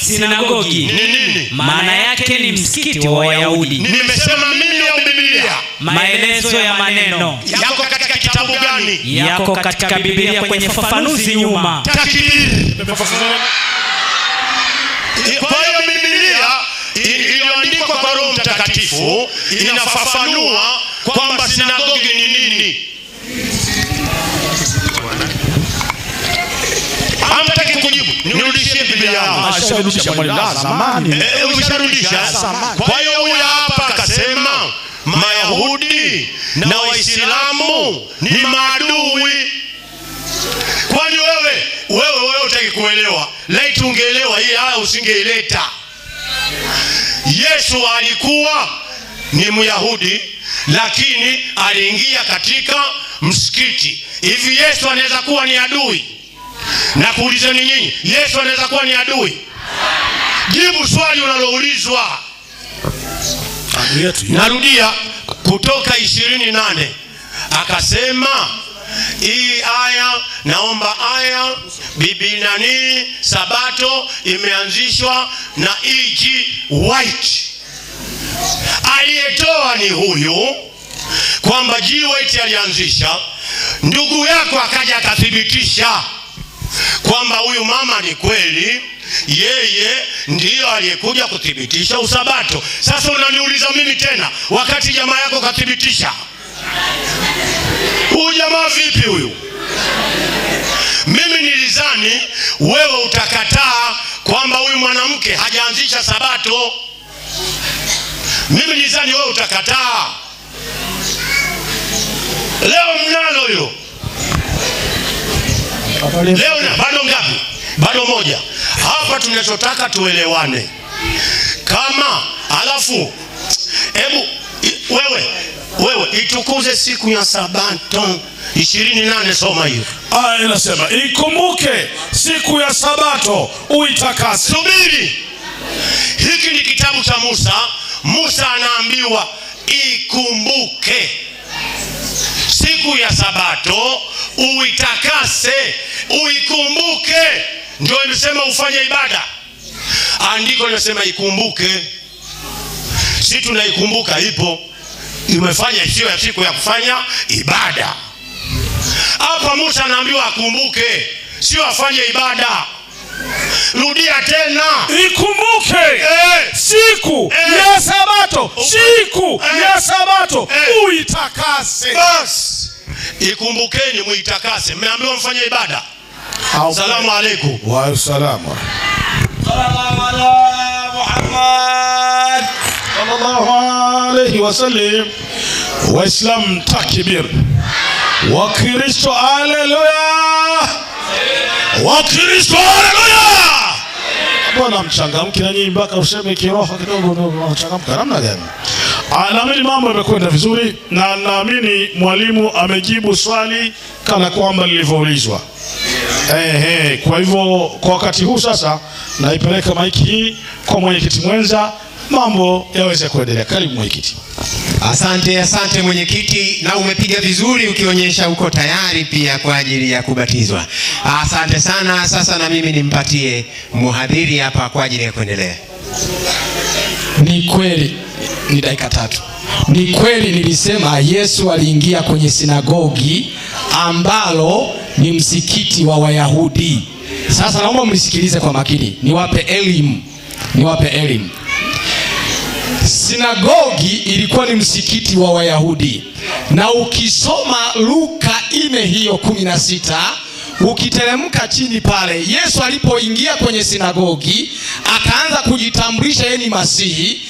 sinagogi ni nini? Maana yake ni msikiti wa Wayahudi. Nimesema mimi au Biblia? Maelezo ya maneno yako katika kitabu gani? Yako katika Biblia kwenye fafanuzi nyuma. Kwa hiyo Biblia iliyoandikwa kwa Roho Mtakatifu inafafanua kwamba sinagogi ni nini. Hamtaki kujibu. Nirudishie Biblia yangu. Asharudisha mwalimu zamani. Umesharudisha. Kwa hiyo huyu na Waislamu ni maadui. Kwani wewe utaki kuelewa? Laiti ungeelewa hii aya usingeileta. Yesu alikuwa ni Myahudi, lakini aliingia katika msikiti. Hivi Yesu anaweza kuwa ni adui? Na kuulizeni nyinyi, Yesu anaweza kuwa ni adui? Jibu swali unaloulizwa. Narudia, Kutoka 28 akasema hii aya, naomba aya, Biblia ni Sabato imeanzishwa na E.G. White. Aliyetoa ni huyu, kwamba G. White alianzisha. Ndugu yako akaja akathibitisha kwamba huyu mama ni kweli yeye ndiyo aliyekuja kuthibitisha usabato. Sasa unaniuliza mimi tena wakati jamaa yako kathibitisha? Huyu jamaa vipi huyu? Mimi nilizani wewe utakataa kwamba huyu mwanamke hajaanzisha sabato. Mimi nilizani wewe utakataa. Leo mnalo hilo. Leo na bado ngapi? Bado moja. Hapa tunachotaka tuelewane. Kama alafu hebu wewe itukuze siku ya Sabato 28, soma hiyo. Aya inasema ikumbuke siku ya Sabato uitakase. Subiri. Hiki ni kitabu cha Musa. Musa anaambiwa ikumbuke siku ya Sabato uitakase, uikumbuke. Ndio imesema ufanye ibada. Andiko linasema ikumbuke. Si tunaikumbuka, ipo, imefanya sio ya siku ya kufanya ibada. Hapa Musa anaambiwa akumbuke, sio afanye ibada. Rudia tena. Ikumbuke siku ya Sabato, siku ya Sabato uitakase. Bas, ikumbukeni muitakase. Mmeambiwa mfanye ibada. Asalamu alaykum. Wa salamu. Muhammad sallallahu alayhi wasallam. Waislam takbir. Wakristo haleluya. Wakristo haleluya. Bwana mchangamke na nyinyi mpaka useme kiroho kidogo ndio mchangamka namna gani? Naamini mambo yamekwenda vizuri na naamini mwalimu amejibu swali kana kwamba lilivyoulizwa. Kwa hivyo kwa wakati huu sasa naipeleka maiki hii kwa mwenyekiti mwenza, mambo yaweze kuendelea. Karibu mwenyekiti. Asante mwenyekiti, na umepiga vizuri ukionyesha uko tayari pia kwa ajili ya kubatizwa. Asante sana. Sasa na mimi nimpatie mhadhiri hapa kwa ajili ya kuendelea. Ni kweli, ni dakika 3. Ni kweli nilisema Yesu aliingia kwenye sinagogi ambalo ni msikiti wa Wayahudi. Sasa naomba mnisikilize kwa makini, niwape elimu. Sinagogi ilikuwa ni msikiti wa Wayahudi, na ukisoma Luka 4:16 ukiteremka chini pale, Yesu alipoingia kwenye sinagogi akaanza kujitambulisha yeye ni Masihi.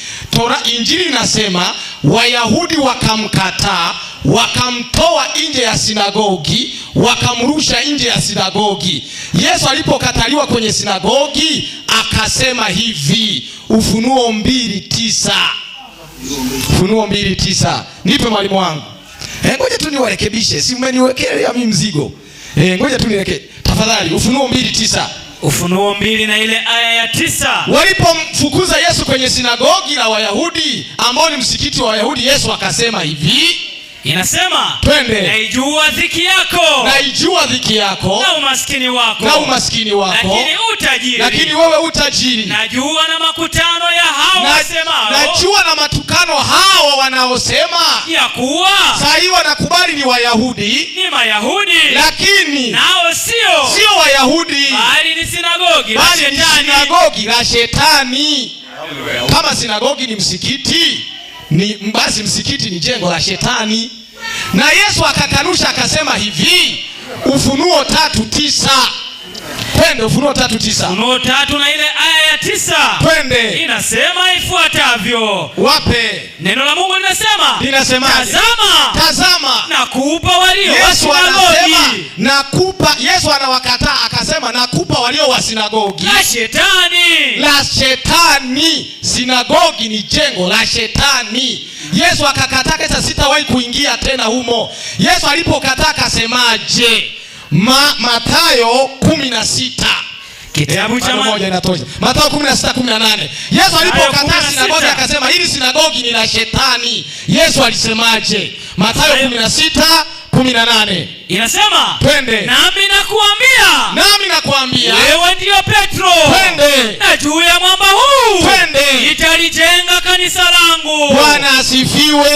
Injili inasema Wayahudi wakamkataa, wakamtoa nje ya sinagogi, wakamrusha nje ya sinagogi. Yesu alipokataliwa kwenye sinagogi akasema hivi, Ufunuo 2:9. Nipe mwalimu wangu. Ngoja tu niwarekebishe, si mmeniwekea mimi mzigo. Ngoja tu niweke tafadhali. Ufunuo 2:9. Ufunuo 2 na ile aya ya 9. Walipomfukuza Yesu kwenye sinagogi la Wayahudi ambao ni msikiti wa Wayahudi, Yesu akasema hivi, inasema twende, naijua dhiki yako na umaskini wako, lakini wewe utajiri. Najua na makutano ya hao wasemao, najua na matukano hao wanaosema ya kuwa sahi wanakubali ni Wayahudi, ni Mayahudi, lakini nao sio Wayahudi, bali ni sinagogi la Shetani. Kama sinagogi ni msikiti, basi msikiti ni jengo la Shetani. Na Yesu akakanusha akasema hivi, Ufunuo 3:9, Twende Ufunuo 3:9. Ufunuo 3 na ile aya ya 9. Twende. Inasema ifuatavyo. Wape. Neno la Mungu linasema, tazama nakupa walio wa Yesu anasema sinagogi. nakupa. Yesu anawakataa akasema nakupa walio wa sinagogi. La Shetani. Sinagogi ni jengo la Shetani. Yesu akakataa, kesa sitawahi kuingia tena humo. Yesu alipokataa akasemaje? Mathayo 16. Kitabu cha moja inatosha. Mathayo 16:18. Yesu alipokataa sinagogi akasema hili sinagogi ni la Shetani. Yesu alisemaje? Mathayo 16:18. Inasema, twende. Nami nakuambia wewe ndio Petro. Twende. Na juu ya mwamba huu twende nitalijenga kanisa langu. Bwana asifiwe.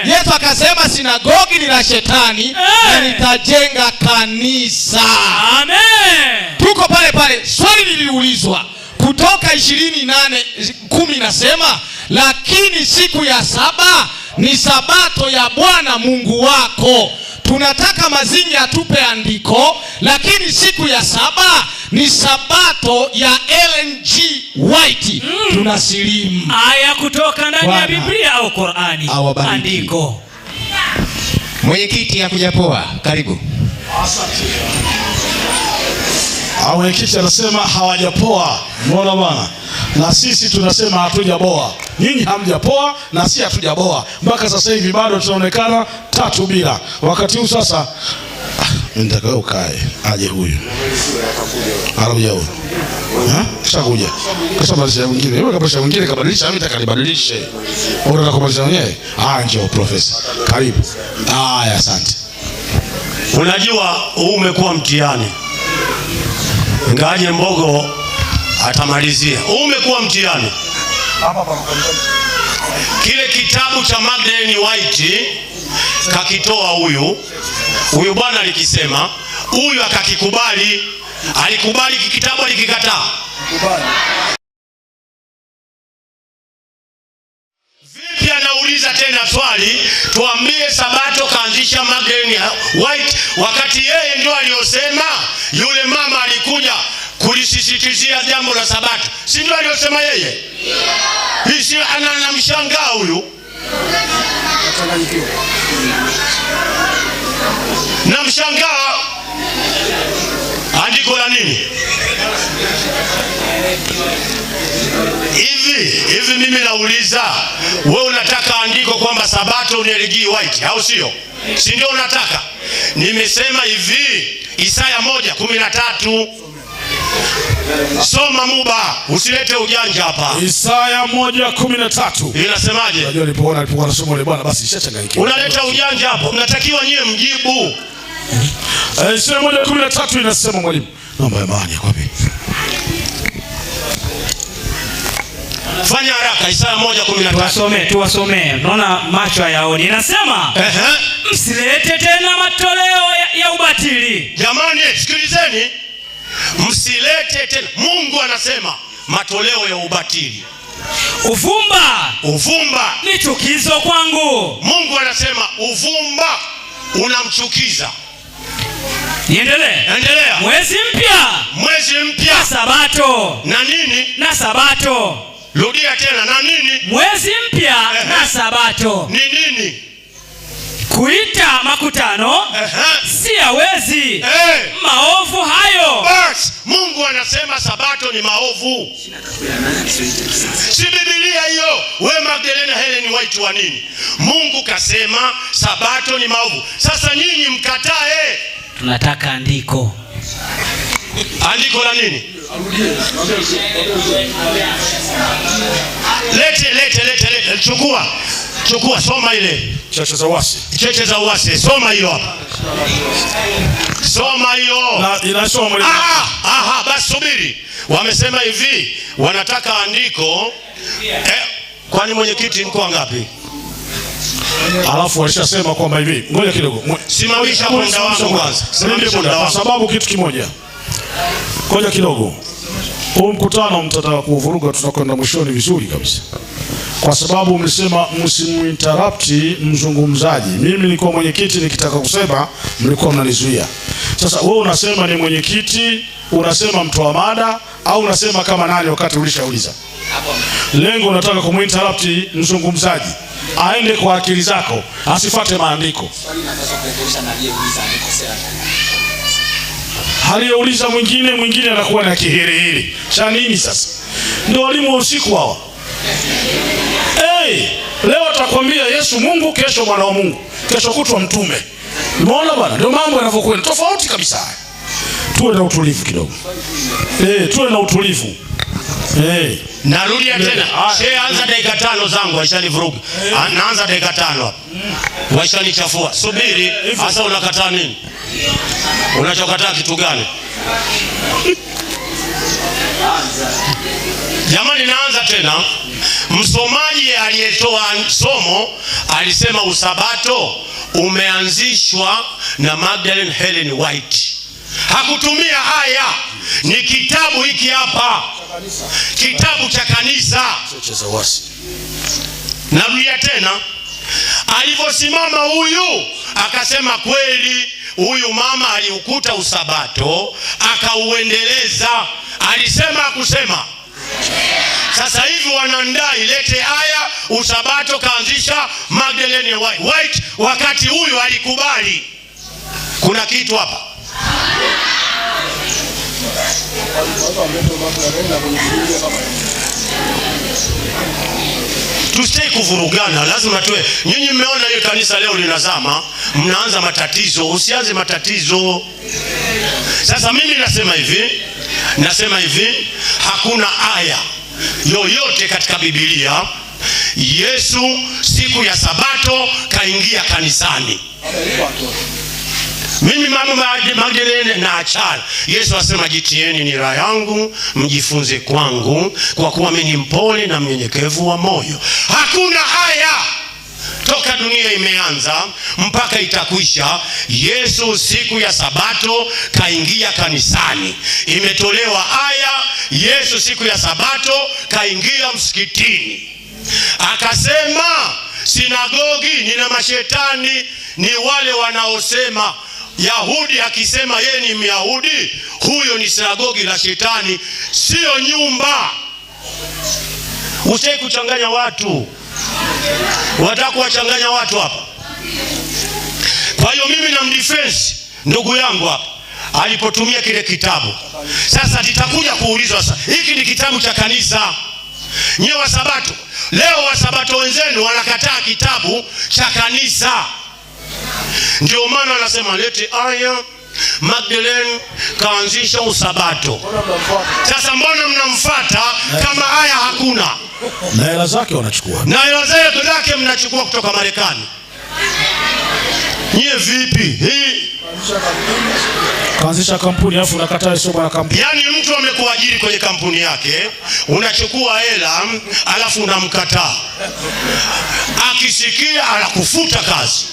Yesu akasema sinagogi ni la Shetani na nitajenga kanisa. Amen. Tuko pale pale. Swali liliulizwa Kutoka 28:10 nasema, lakini siku ya 7 ni sabato ya Bwana Mungu wako. Tunataka Mazingi atupe andiko, lakini siku ya 7 ni sabato ya Ellen G. White. Tunasilimu. Aya kutoka ndani ya Biblia au Qur'ani. Andiko. Mwenyekiti hakuja poa. Karibu. Mwenyekiti anasema hawajapoa. Umeona bwana? Na sisi tunasema hatujaboa. Nyinyi hamjapoa na sisi hatujaboa. Mpaka sasa hivi bado tunaonekana 3-0. Wakati huu sasa nitakao ukae aje huyu. Anakuja huyu. Kishakuja. Kishabadilisha mwingine. Wewe kabadilisha mwingine kabadilisha, mimi nitakalibadilishe. Wewe unataka kubadilisha mwenyewe? Njoo profesa. Karibu. Asante. Unajua huu umekuwa mtihani. Ngaje Mbogo atamalizia. Umekuwa mtihani. Kile kitabu cha Magdalene White kakitoa huyu bwana alikisema, huyu akakikubali. Alikubali kitabu, alikikataa. Vipi? Anauliza tena swali, tuambie sabato kaanzisha Magdalene White wakati yeye ndio aliyosema. Yule mama alikuja kulisisitizia jambo la sabato, si ndio aliyosema yeye? Hii si anamshangaa huyu. Namshangaa. Andiko la nini? Hivi mimi nauliza, wewe unataka andiko kwamba sabato ni Ellen G. White au sio? Si ndio unataka? Nimesema hivi, Isaya 1:13. Soma Muba, usilete ujanja hapa. Isaya 1:13. Inasemaje? Unajua alipokuwa anasoma yule bwana basi ishachanganyikiwa. Unaleta ujanja hapo. Mnatakiwa nyie mjibu. Isaya 1:13 inasema, mwalimu. Naomba imani kwa wapi? Fanya haraka. Isaya 1:13. Tuwasomee. Naona macho hayaoni. Inasema, msilete tena matoleo ya ubatili. Jamani, sikilizeni. Msilete tena. Mungu anasema matoleo ya ubatili. Uvumba ni chukizo kwangu. Mungu anasema uvumba unamchukiza. Endelea. Mwezi mpya. Na sabato. Na nini? Na sabato. Rudia tena. Na nini? Mwezi mpya na sabato. Ni nini? Kuita makutano si hawezi. Maovu hayo. Bas, Mungu anasema sabato ni maovu. Si Biblia hiyo. Wewe Magdalene Ellen White wa nini? Mungu kasema sabato ni maovu. Sasa nyinyi mkatae. Tunataka andiko. Andiko la nini? Lete. Chukua, soma ile. Cheche za uasi. Soma hiyo hapa. Soma hiyo. Na inasoma mwalimu. Basi subiri. Wamesema hivi, wanataka andiko. Kwani mwenyekiti mko ngapi? Alafu walishasema kwamba hivi. Ngoja kidogo. Simamisha muda wangu kwanza. Kwa sababu kitu kimoja. Ngoja kidogo. Huu mkutano mtataka kuvuruga, tutakwenda mwishoni vizuri kabisa. Kwa sababu mlisema msimuinterrupt mzungumzaji. Mimi nilikuwa mwenyekiti nikitaka kusema, mlikuwa mnanizuia. Sasa wewe unasema ni mwenyekiti, unasema mtoa mada, au unasema kama nani wakati ulishauliza? Lengo unataka kuminterrupt mzungumzaji aende kwa akili zako, asifuate maandiko. Aliyeuliza mwingine anakuwa na kihirihiri cha nini sasa? Ndio walimu wa usiku hawa. Leo atakwambia Yesu Mungu, kesho mwana wa Mungu, kesho kutwa mtume. Umeona bwana? Ndio mambo yanavyokwenda tofauti kabisa. Tuwe na utulivu kidogo. Tuwe na utulivu. Narudia tena. Anza dakika 5 zangu waishanivuruga. Naanza dakika 5 hapa. Waishanichafua. Subiri, sasa unakataa nini? Unachokataa kitu gani? Jamani, naanza tena. Msomaji aliyetoa somo alisema usabato umeanzishwa na Magdalene Helen White. Hakutumia haya. Ni kitabu hiki hapa. Kitabu cha kanisa. Narudia tena. Aliposimama huyu akasema kweli huyu mama aliukuta usabato akauendeleza. Alisema kusema. Sasa hivi wanandai lete haya usabato kaanzisha Magdalene White wakati huyu alikubali. Kuna kitu hapa. Tusitaki kuvurugana, lazima tuwe. Nyinyi mmeona ile kanisa leo linazama, mnaanza matatizo. Usianze matatizo. Sasa mimi nasema hivi, hakuna aya yoyote katika Biblia Yesu siku ya sabato kaingia kanisani. Mimi mama Magdalene na achana. Yesu asema jitieni nira yangu mjifunze kwangu kwa kuwa mimi ni mpole na mnyenyekevu wa moyo. Hakuna haya toka dunia imeanza mpaka itakwisha. Yesu siku ya sabato kaingia kanisani. Imetolewa aya Yesu siku ya sabato kaingia msikitini. Akasema sinagogi nina mashetani. Ni wale wanaosema Yahudi akisema yeye ni Myahudi, huyo ni sinagogi la shetani, sio nyumba. Usitaki kuchanganya watu. Wataka kuwachanganya watu hapa. Kwa hiyo mimi na mdefense ndugu yangu hapa alipotumia kile kitabu. Sasa nitakuja kuulizwa sasa. Hiki ni kitabu cha kanisa. Nyewe wa sabato. Leo wa sabato wenzenu wanakataa kitabu cha kanisa. Ndio maana anasema lete aya Magdalene kaanzisha usabato. Sasa mbona mnamfuata kama aya hakuna? Na hela zake wanachukua. Na hela zake mnachukua kutoka Marekani. Nyie vipi? Hii kaanzisha kampuni afu unakataa sio bwana kampuni. Yaani mtu amekuajiri kwenye kampuni yake, unachukua hela alafu unamkataa. Akisikia anakufuta kazi.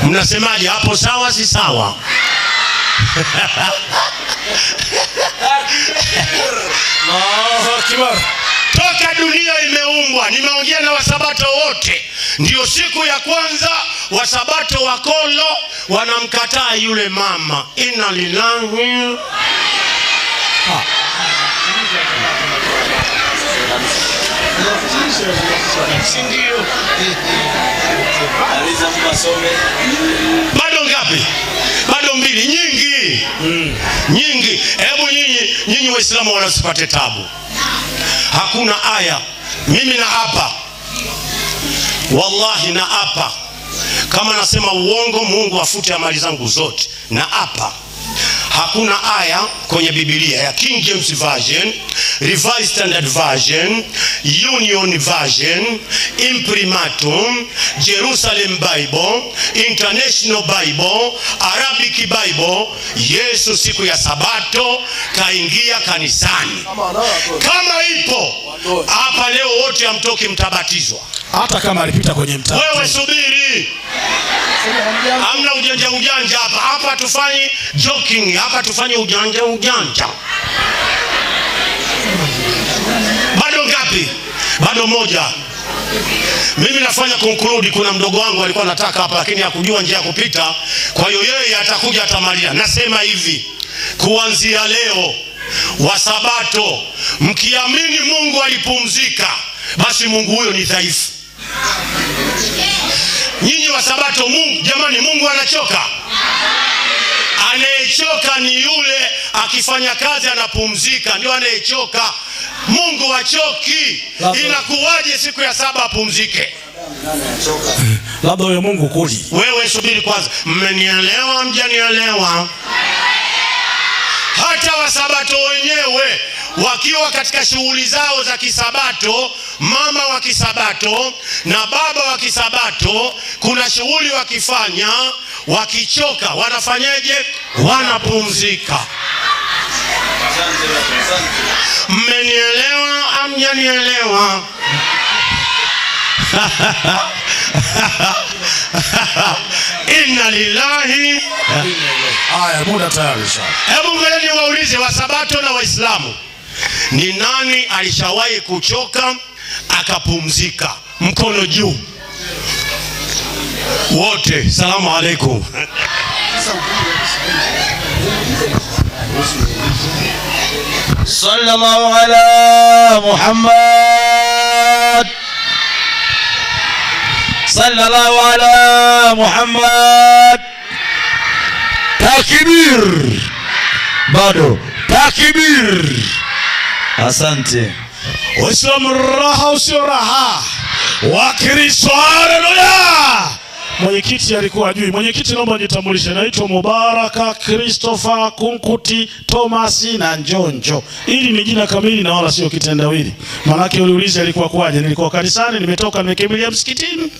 Mnasemaje hapo, sawa si sawa? Toka dunia imeumbwa, nimeongea na wasabato wote. Ndio siku ya kwanza wasabato wa Kolo wanamkataa yule mama. Inna lillahi. Bado ngapi? Bado mbili. Nyingi. Nyingi. Hebu nyinyi Waislamu wanasipate tabu. Hakuna aya. Mimi na hapa. Wallahi na hapa. Kama nasema uongo Mungu afute amali zangu zote. Na hapa. Hakuna aya kwenye Biblia ya King James Version, Revised Standard Version, Union Version, Imprimatum, Jerusalem Bible, International Bible, Arabic Bible, Yesu siku ya sabato kaingia kanisani. Kama ipo hapa leo wote amtoki mtabatizwa. Hata kama alipita kwenye mtaa. Wewe subiri. Hamna ujanja hapa. Hapa tufanye joking, hapa tufanye ujanja. Bado ngapi? Bado moja. Mimi nafanya conclude. Kuna mdogo wangu alikuwa anataka hapa lakini hakujua njia ya kupita, kwa hiyo yeye atakuja atamalia. Nasema hivi, kuanzia leo wa Sabato, mkiamini Mungu alipumzika, basi Mungu huyo ni dhaifu. Nyinyi wa Sabato, Mungu jamani, Mungu anachoka? Anayechoka ni yule akifanya kazi anapumzika, ndio anayechoka. Mungu hachoki. Inakuwaje siku ya 7 apumzike? Labda huyo Mungu kuli. Wewe subiri kwanza. Mmenielewa mjanielewa? Hata wa Sabato wenyewe wakiwa katika shughuli zao za kisabato, mama wa kisabato na baba wa kisabato, kuna shughuli wakifanya, wakichoka wanafanyaje? Wanapumzika. Mmenielewa amjanielewa? Inna lillahi. Haya, muda tayari sana. Hebu ngoja niwaulize wa Sabato na Waislamu, ni nani alishawahi kuchoka akapumzika? Mkono juu wote. Salamu alaikum. Sallallahu ala Muhammad. Sallallahu ala Muhammad. Takbir. Bado takbir. Asante. Waislamu raha usio raha. Wakristo haleluya. Mwenyekiti alikuwa ajui. Mwenyekiti naomba jitambulishe. Naitwa Mubaraka Christopher Kunkuti Thomas na Njonjo. Hili ni jina kamili na wala sio kitendawili. Manake uliuliza alikuwa kwaje? Nilikuwa kanisani, nimetoka nimekimbilia msikitini.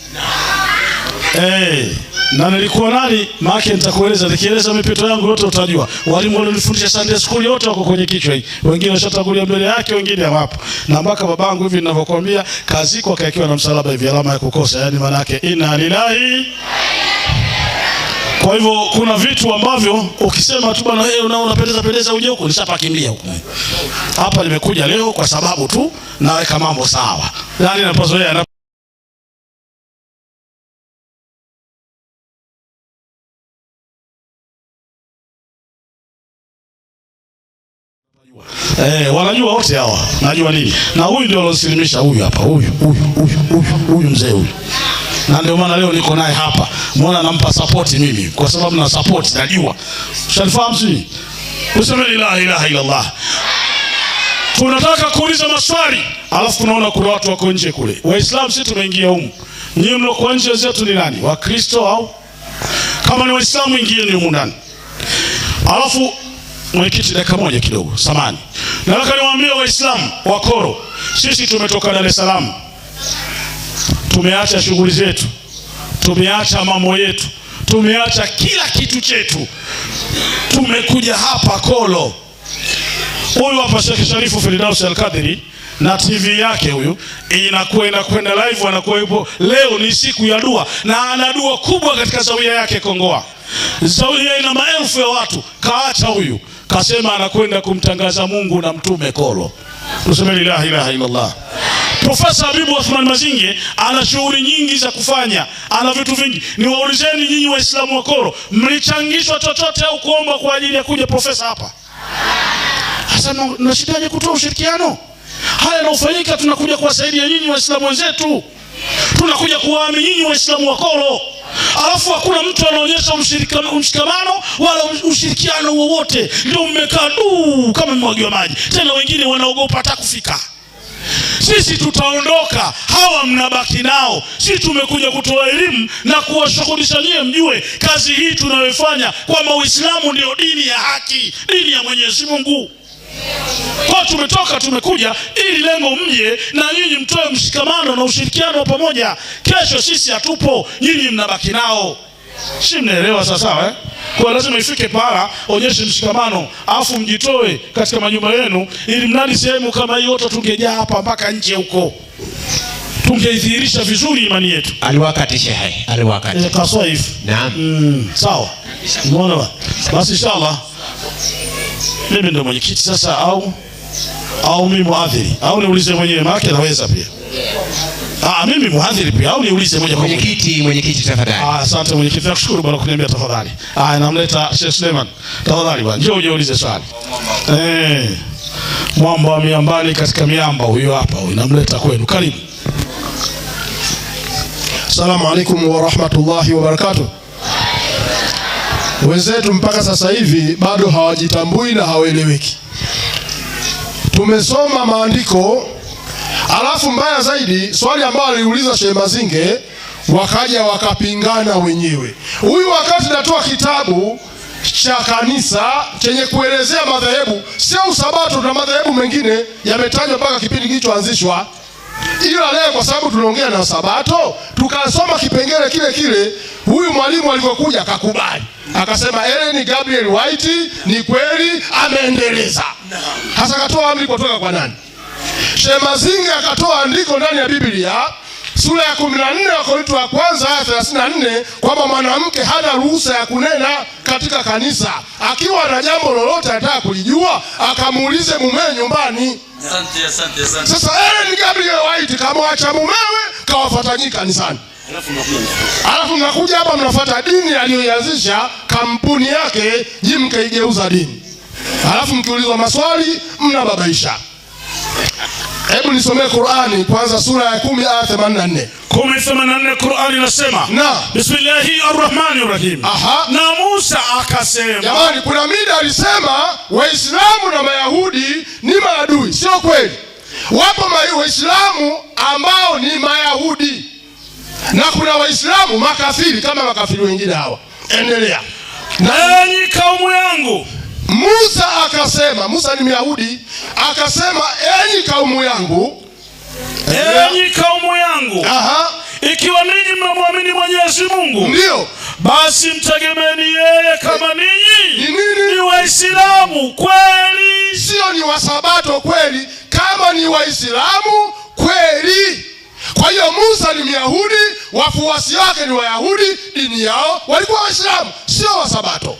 Na nilikuwa nani? Maana nitakueleza, nikieleza mipito yangu yote utajua. Walimu walionifundisha Sunday school yote wako kwenye kichwa hii. Wengine washatangulia mbele yake, wengine hawapo. Na mpaka babangu hivi ninavyokuambia, kazi kwa kaekiwa na msalaba hivi, alama ya kukosa. Yaani maana yake inna lillahi. Kwa hivyo kuna vitu ambavyo ukisema tu bwana wewe unapendeza uje huko, nishapakimbia huko. Hapa nimekuja leo kwa sababu tu naweka mambo sawa. Yaani napozoea wanajua wote hawa. Najua nini? Na huyu ndio alosilimisha huyu hapa. Huyu mzee huyu. Na ndio maana leo niko naye hapa. Muona nampa support mimi kwa sababu na support najua. Ushanifahamu sisi? Useme la ilaha illa Allah. Tunataka kuuliza maswali, alafu tunaona kuna watu wako nje kule. Waislamu sisi tumeingia humu. Nyinyi mlio nje zetu ni nani? Wakristo au? Kama ni Waislamu ingieni humu ndani. Alafu mwenyekiti, dakika moja kidogo, samani. Nataka niwaambie Waislamu wa Koro, sisi tumetoka Dar es Salaam. Tumeacha shughuli zetu, tumeacha mambo yetu, tumeacha kila kitu chetu. Tumekuja hapa Kolo. Huyu hapa Sheikh Sharifu Firdaus Al-Kadiri na TV yake huyu inakwenda live, anakuwa yupo. Leo ni siku ya dua na ana dua kubwa katika zawia yake Kongoa. Zawia ina maelfu ya watu. Kaacha huyu, kasema anakwenda kumtangaza Mungu na mtume Kolo. Tuseme la ilaha illa Allah. Profesa Habibu Othman Mazinge ana shughuli nyingi za kufanya, ana vitu vingi. Niwaulizeni nyinyi Waislamu wa Koro, mlichangishwa chochote au kuomba kwa ajili ya kuja profesa hapa? Sasa tunashidaje kutoa ushirikiano? Haya yanayofanyika, tunakuja kuwasaidia nyinyi Waislamu wenzetu. Tunakuja kuwaamini nyinyi Waislamu wa Koro. Alafu hakuna mtu anaonyesha mshikamano wala ushirikiano wowote. Ndio mmekaa kama mmwagiwa maji. Tena wengine wanaogopa hata kufika. Sisi tutaondoka, hawa mnabaki nao. Sisi tumekuja kutoa elimu na kuwashughulisha nyie mjue kazi hii tunayofanya kwamba Uislamu ndio dini ya haki, dini ya Mwenyezi Mungu. Kwa tumetoka tumekuja ili lengo mje na nyinyi mtoe mshikamano na ushirikiano pamoja. Kesho sisi hatupo, nyinyi mnabaki nao. Si mnaelewa sasa Kwa lazima ifike pala onyeshe mshikamano, afu mjitoe katika majumba yenu, ili mnadi sehemu kama hiyo yote tungejaa hapa mpaka nje huko. Tungeidhihirisha vizuri imani yetu. Aliwakati shehe, aliwakati. Kaswaif. Naam. Sawa. Umeona? Basi inshallah mimi ndio mwenyekiti sasa au mimi muadhiri au niulize mwenyewe, maana naweza pia. Mimi muhadhiri pia au niulize moja kwa moja? Mwenyekiti tafadhali. Asante mwenyekiti, nakushukuru bwana kuniambia tafadhali. Namleta Sheikh Suleiman. Tafadhali bwana, njoo ujiulize swali. Mwamba wa miambani katika miamba huyo hapa, huyo namleta kwenu. Karibu. Assalamu alaikum wa rahmatullahi wa barakatuh. Wenzetu mpaka sasa hivi bado hawajitambui na hawaeleweki. Tumesoma maandiko, alafu mbaya zaidi swali ambalo aliuliza Sheikh Mazinge wakaja wakapingana wenyewe. Huyu wakati natoa kitabu cha kanisa chenye kuelezea madhehebu, sio usabato na madhehebu mengine yametajwa mpaka kipindi kilichoanzishwa. Ila leo kwa sababu tunaongea na sabato, tukasoma kipengele kile kile, huyu mwalimu alikokuja akakubali. Akasema Ellen Gabriel White ni kweli ameendeleza. Hasa katoa amri kutoka kwa nani? Sheikh Mazinge akatoa andiko ndani ya Biblia sura ya 14 wa Korinto wa kwanza aya 34 kwamba mwanamke hana ruhusa ya kunena katika kanisa. Akiwa na jambo lolote anataka kulijua, akamuulize mumewe nyumbani. Asante. Sasa Ellen Gabriel White kamwacha mumewe kawafuata nyinyi kanisani. Alafu mnakuja hapa mnafuata dini aliyoianzisha kampuni yake, nyinyi mkaigeuza dini. Alafu mkiulizwa maswali mnababaisha. Hebu nisomee Qur'ani kwanza sura ya 10 aya 84. 10:84 Qur'ani inasema, Bismillahirrahmanirrahim. Na Musa akasema. Jamani, kuna mida alisema Waislamu na Mayahudi ni maadui. Sio kweli. Wapo Waislamu ambao ni Mayahudi na kuna Waislamu makafiri kama makafiri wengine hawa. Endelea. Nanyi kaumu yangu. Musa akasema, Musa ni Myahudi, akasema enyi kaumu yangu. Enyi kaumu yangu. Ikiwa ninyi mnamwamini Mwenyezi Mungu, ndio basi mtegemeeni yeye kama ninyi ni Waislamu kweli. Sio ni wasabato kweli, kama ni Waislamu kweli. Kwa hiyo Musa ni Myahudi, wafuasi wake ni Wayahudi, dini yao walikuwa Waislamu, sio wasabato.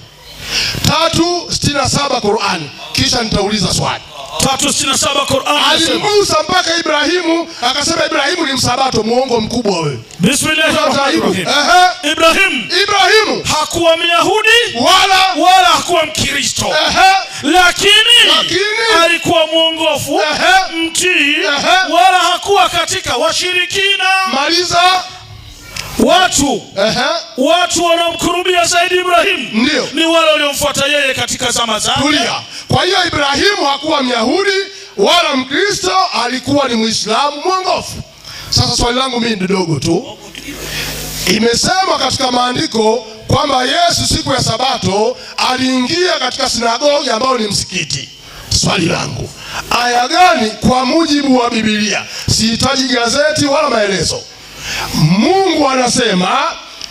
3:67 Qur'an. Kisha nitauliza swali. 3:67 Qur'an. Alimusa mpaka Ibrahimu, akasema Ibrahimu ni msabato. Muongo mkubwa wewe. Bismillahirrahmanirrahim. Ibrahimu hakuwa Myahudi wala hakuwa Mkristo. Lakini alikuwa mwongofu, mtii, wala hakuwa katika washirikina. Maliza. Watu wanaomkurubia zaidi Ibrahimu ndio ni wale waliomfuata yeye katika zama zake. Tulia. Kwa hiyo Ibrahimu hakuwa Myahudi wala Mkristo, alikuwa ni Muislamu mwongofu. Sasa swali langu mimi ndogo tu. Imesema katika maandiko kwamba Yesu siku ya Sabato aliingia katika sinagogi ambayo ni msikiti. Swali langu, aya gani kwa mujibu wa Biblia? Sihitaji gazeti wala maelezo. Mungu anasema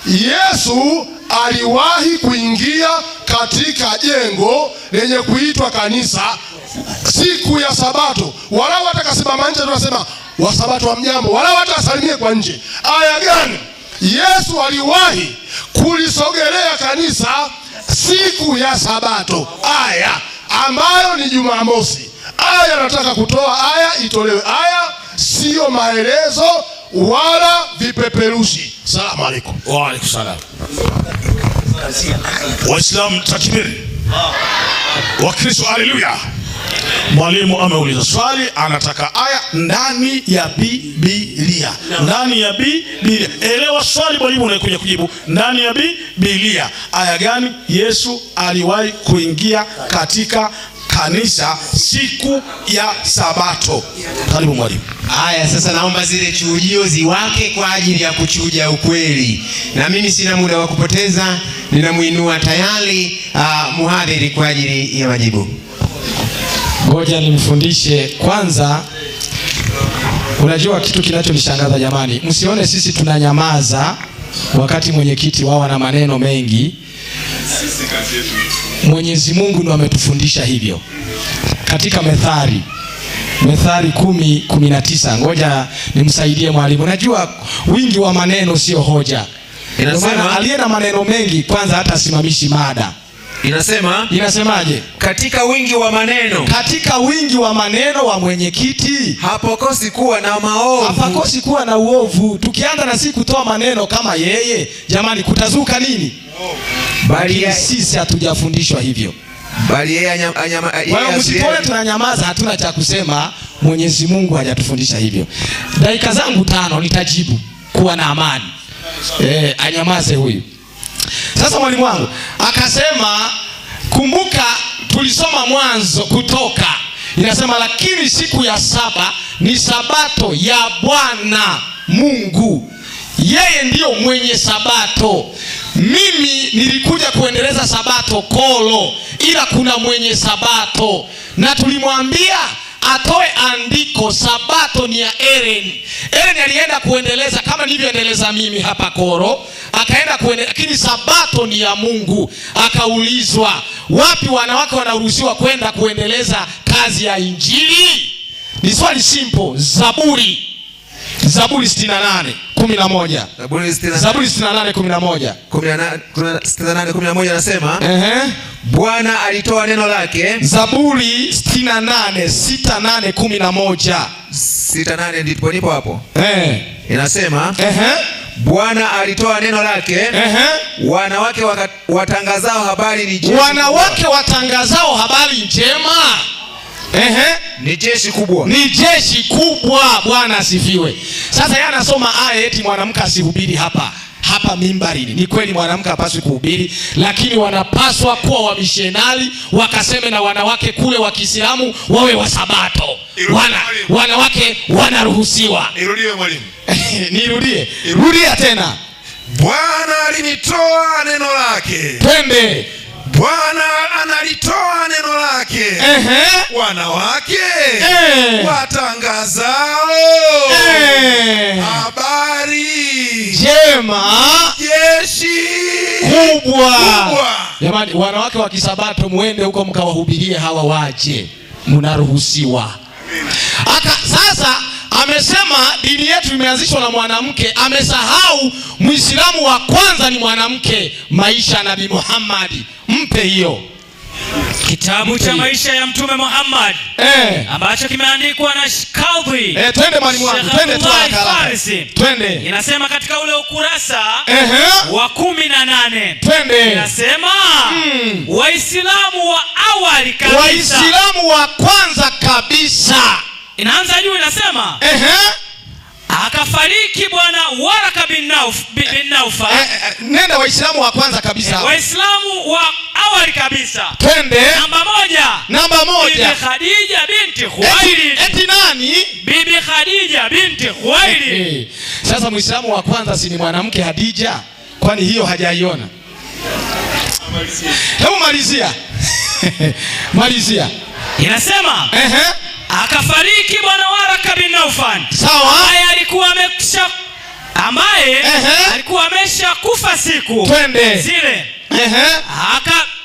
Yesu aliwahi kuingia katika jengo lenye kuitwa kanisa siku ya Sabato. Wala watakasimama nje tunasema wa Sabato wa mjambo, wala watasalimie kwa nje. Aya gani Yesu aliwahi kulisogelea kanisa siku ya Sabato? Aya ambayo ni Jumamosi. Aya nataka kutoa aya, itolewe aya, sio maelezo wala vipeperushi. Salamu alaikum. Wa alaikum salam. Waislamu takbir. Wakristo haleluya. Mwalimu ameuliza swali, anataka aya ndani ya Biblia. Ndani ya Biblia. Elewa swali mwalimu unakuja kujibu. Ndani ya Biblia. Aya gani Yesu aliwahi kuingia katika kanisa siku ya Sabato? Karibu mwalimu. Haya, sasa naomba zile chujio ziwake kwa ajili ya kuchuja ukweli. Na mimi sina muda wa kupoteza, ninamuinua tayari muhadhiri kwa ajili ya majibu. Ngoja nimfundishe kwanza. Unajua kitu kinachonishangaza jamani, msione sisi tunanyamaza wakati mwenyekiti wao na maneno mengi. Mwenyezi Mungu ndiye ametufundisha hivyo. Katika Methali 10:19. Ngoja nimsaidie mwalimu. Najua wingi wa maneno sio hoja. Inasema aliye na maneno mengi kwanza hata simamishi mada. Inasemaje? Katika wingi wa maneno. Katika wingi wa maneno wa mwenyekiti hapakosi kuwa na maovu. Hapakosi kuwa na uovu. Tukianza na sisi kutoa maneno kama yeye, jamani kutazuka nini? Bali sisi hatujafundishwa hivyo. Bali yeye msipone tunanyamaza, hatuna cha kusema. Mwenyezi Mungu hajatufundisha hivyo. Dakika zangu 5 nitajibu kuwa na amani. Anyamaze huyu. Sasa mwalimu wangu akasema, kumbuka tulisoma Mwanzo Kutoka. Inasema lakini siku ya 7 ni sabato ya Bwana Mungu. Yeye ndiyo mwenye sabato. Mimi nilikuja kuendeleza sabato kolo, ila kuna mwenye sabato. Na tulimwambia atoe andiko, sabato ni ya Eren. Eren alienda kuendeleza kama nilivyoendeleza mimi hapa koro, akaenda kuendeleza, lakini sabato ni ya Mungu. Akaulizwa, wapi wanawake wanaruhusiwa kwenda kuendeleza kazi ya injili? Ni swali simple. Zaburi 68:11. Zaburi 68:11. 68:11 anasema, Bwana alitoa neno lake. Zaburi 68:11. 68 ndipo nipo hapo. Inasema, Bwana alitoa neno lake. Wanawake watangazao habari ni njema. Wanawake watangazao habari njema. Ni jeshi kubwa. Ni jeshi kubwa. Bwana asifiwe. Sasa yeye anasoma aya eti mwanamke asihubiri hapa mimbarini. Ni kweli mwanamke hapaswi kuhubiri, lakini wanapaswa kuwa wamishenari, wakaseme na wanawake kule wa Kiislamu wawe wa sabato. Wanawake wanaruhusiwa. Irudie mwalimu. Nirudie. Rudia tena. Bwana alinitoa neno lake. Twende. Bwana analitoa neno lake. Wanawake watangazao habari njema, jeshi kubwa. Jamani, wanawake wa kisabato muende huko mkawahubirie hawa waje. Mnaruhusiwa. Sasa amesema dini yetu imeanzishwa na mwanamke. Amesahau Muislamu wa kwanza ni mwanamke. Maisha ya Nabii Muhammad. Mpe hiyo. Kitabu cha maisha ya Mtume Muhammad ambacho kimeandikwa na Kadhi. Twende mwalimu wangu, twende tu haraka. Twende. Inasema katika ule ukurasa wa 18. Twende. Inasema Waislamu wa awali kabisa. Waislamu wa kwanza kabisa. Inaanza juu inasema akafariki bwana Waraka bin Naufal. Nenda Waislamu wa kwanza kabisa. Waislamu wa awali kabisa. Twende. Namba moja. Bibi Khadija binti Khuwailid. Eti nani? Bibi Khadija binti Khuwailid. Sasa Muislamu wa kwanza si ni mwanamke Khadija? Kwani hiyo hajaiona? Hebu malizia. Malizia. Inasema akafariki bwana Waraka bin Naufal. Sawa. Ambaye alikuwa amesha kufa siku. Twende. Zile.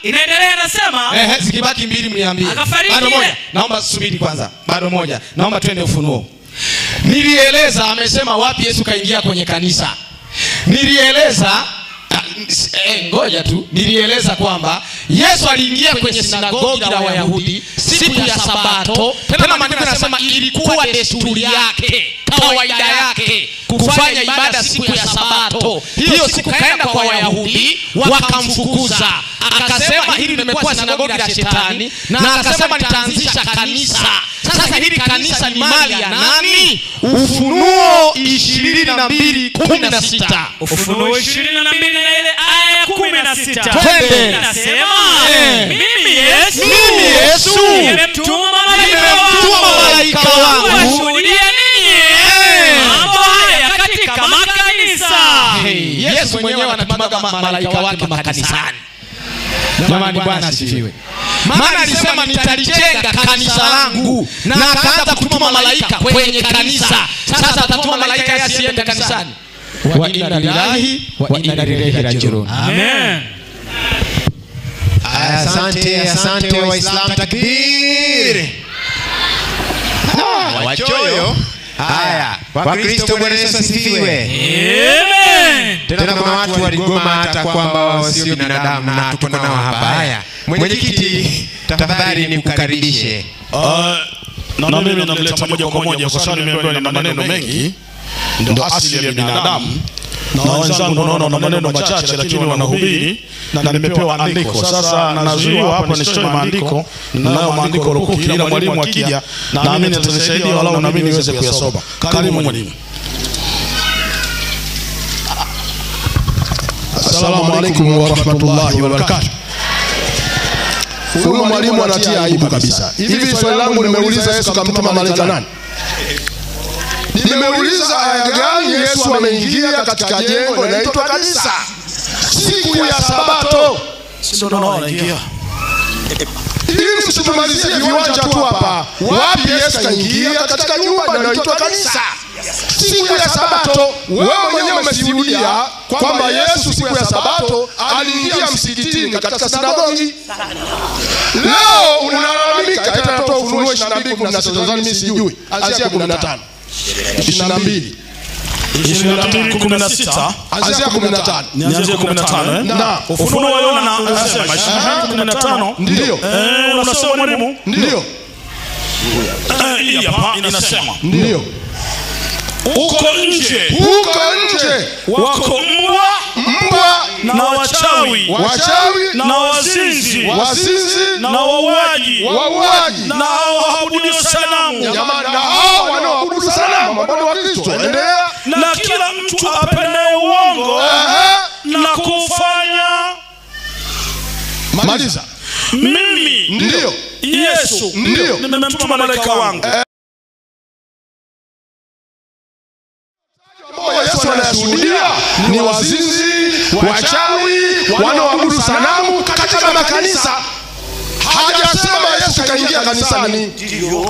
Inaendelea nasema. Zikibaki 2 mniambie. Bado moja. Naomba subiri kwanza. Bado moja. Naomba twende Ufunuo. Nilieleza amesema wapi Yesu kaingia kwenye kanisa. Nilieleza ngoja tu. Nilieleza kwamba Yesu aliingia kwenye sinagogi la Wayahudi siku ya Sabato. Tena maandiko yanasema ilikuwa desturi yake, kawaida yake kufanya ibada siku ya Sabato. Hiyo siku kaenda kwa Wayahudi wakamfukuza. Akasema hili limekuwa sinagogi la shetani, na akasema nitaanzisha kanisa. Sasa hili kanisa ni mali ya nani? Ufunuo 22:16. Ufunuo 22 na ile aya ya 16. Twende. Nasema mimi Yesu nimemtuma malaika wangu washuhudie ninyi mambo haya katika makanisa. Yesu mwenyewe anatumaga malaika wake makanisani. Jamani, Bwana asifiwe. Maana alisema nitalijenga kanisa langu, na akaanza kutuma malaika kwenye kanisa. Sasa atatuma malaika yasiende kanisani. Wa inna lillahi wa inna ilaihi rajiun. Amen. Asante Waislamu, takbir. Wachoyo. Haya, Wakristo Bwana Yesu asifiwe. Amen. Tena kama watu waligoma hata kwamba sio binadamu na tuko nao hapa. Haya, mwenyekiti, tafadhali nikukaribishe. Na mimi namleta moja kwa moja kwa sababu nimeambiwa na maneno mengi ndio asili ya binadamu. Na wenzangu naona na maneno machache lakini wanahubiri na nimepewa andiko. Sasa nazuiwa hapa nisome maandiko, nayo maandiko lukuki, ila mwalimu akija na mimi nitanisaidia walau na mimi niweze kuyasoma. Karibu mwalimu. Assalamu alaikum wa rahmatullahi wa barakatuh. Huyu mwalimu anatia aibu kabisa. Hivi swali langu nimeuliza Yesu kamtuma malaika nani? Nimeuliza aya gani Yesu ameingia katika jengo linaloitwa kanisa siku ya Sabato? Sio ndio anaingia. Ili msitumalizie viwanja tu hapa. Wapi Yesu kaingia katika nyumba inayoitwa kanisa siku ya Sabato? Wewe mwenyewe umeshuhudia kwamba Yesu siku ya Sabato aliingia msikitini katika sinagogi. Leo unalalamika eti anatoa Ufunuo 22:16, mimi sijui. Anzia 15. 22 16 anzia 15. Nianzie 15 Na Ufunuo wa Yohana anasema 15 ndio. Unasema mwalimu? Ndio. Hii hapa inasema Ndio. Huko nje wako mbwa na wachawi na wazinzi na wauaji na waabudu sanamu Jamani, hao wanaoabudu sanamu ambao wa Kristo. Endelea. na kila mtu apendaye uongo na kufanya. Maliza. Mimi Ndio. Yesu Ndio. nimemtuma malaika wangu. Yesu anashuhudia ni wazinzi, wachawi, wanaoabudu sanamu katika makanisa. Hajasema Yesu kaingia kanisani.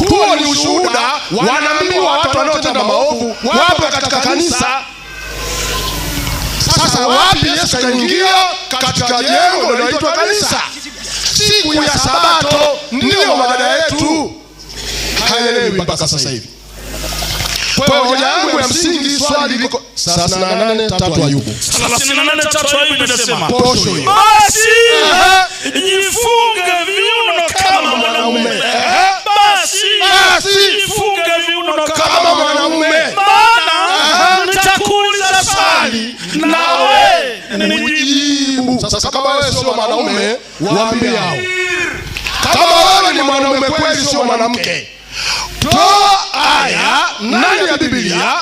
Huo ni ushuhuda, wanaambiwa watu wanaotenda maovu wapo katika kanisa. Sasa wapi Yesu kaingia katika jengo linaloitwa kanisa siku ya Sabato? Ndio mada yetu. Haelewi mpaka sasa hivi. Kwa hoja yangu ya msingi swali liko 38:3 Ayubu. 38:3 Ayubu inasema Posho hiyo. basi jifunge viuno kama mwanaume. Basi jifunge viuno kama mwanaume. Maana nitakuuliza swali nawe nijibu. Sasa kama wewe sio mwanaume, waambie hao. Kama wewe ni mwanaume kweli sio mwanamke, toa aya ndani ya Biblia.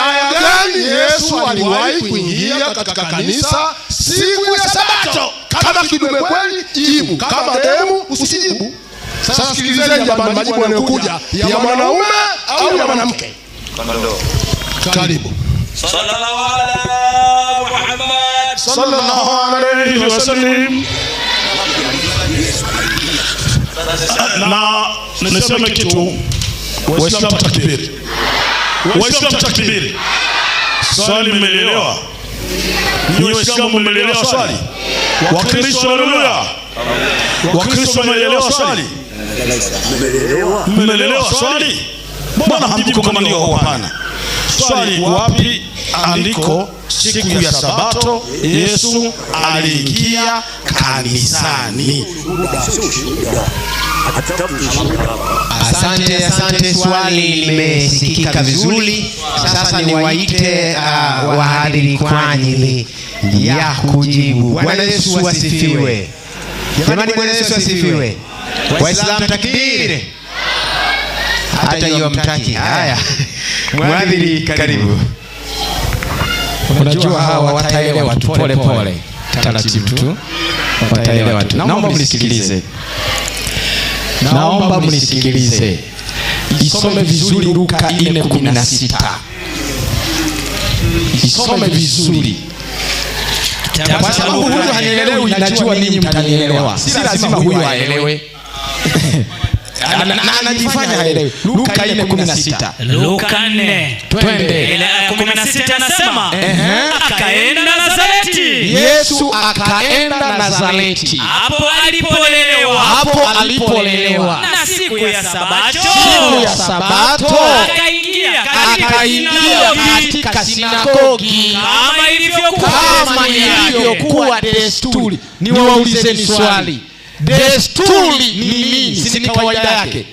Aya gani Yesu aliwahi kuingia katika kanisa siku ya Sabato? Kama kidume kweli jibu, kama demu usijibu. Sasa sikilizeni jamani, majibu yanayokuja ya mwanaume au ya mwanamke. Karibu. Sallallahu ala Muhammad sallallahu alayhi wasallam. Na niseme kitu, Waislamu takbir, Waislamu takbir. Swali mmeelewa? Ni Waislamu mmeelewa swali? Wakristo haleluya. Wakristo mmeelewa swali? Mmeelewa swali? Mbona hamjibu kama ndio au hapana? Swali, wapi andiko siku ya Sabato Yesu aliingia kanisani? Asante, swali limesikika vizuri. Sasa niwaite wahadhiri kwa ajili ya kujibu. Bwana Yesu asifiwe. Jamani, Bwana Yesu asifiwe. Waislamu takbir. Hata hiyo mtaki. Haya. Mwadhiri karibu. Unajua hawa wataelewa tu pole pole, taratibu tu wataelewa tu. Naomba mnisikilize. Naomba mnisikilize. Isome vizuri Luka 4:16. Isome vizuri. Kwa sababu huyu hanielewi, najua ninyi mtanielewa. Si lazima huyu aelewe. Anajifanya haelewi. Luka 4:16. Luka 4. Twende. Ile 16 anasema akaenda Nazareti. Yesu akaenda Nazareti. Hapo alipolelewa. Na siku ya Sabato Sabato akaingia katika sinagogi kama ilivyokuwa desturi. Niwaulizeni swali, desturi ni nini? Si ni kawaida yake?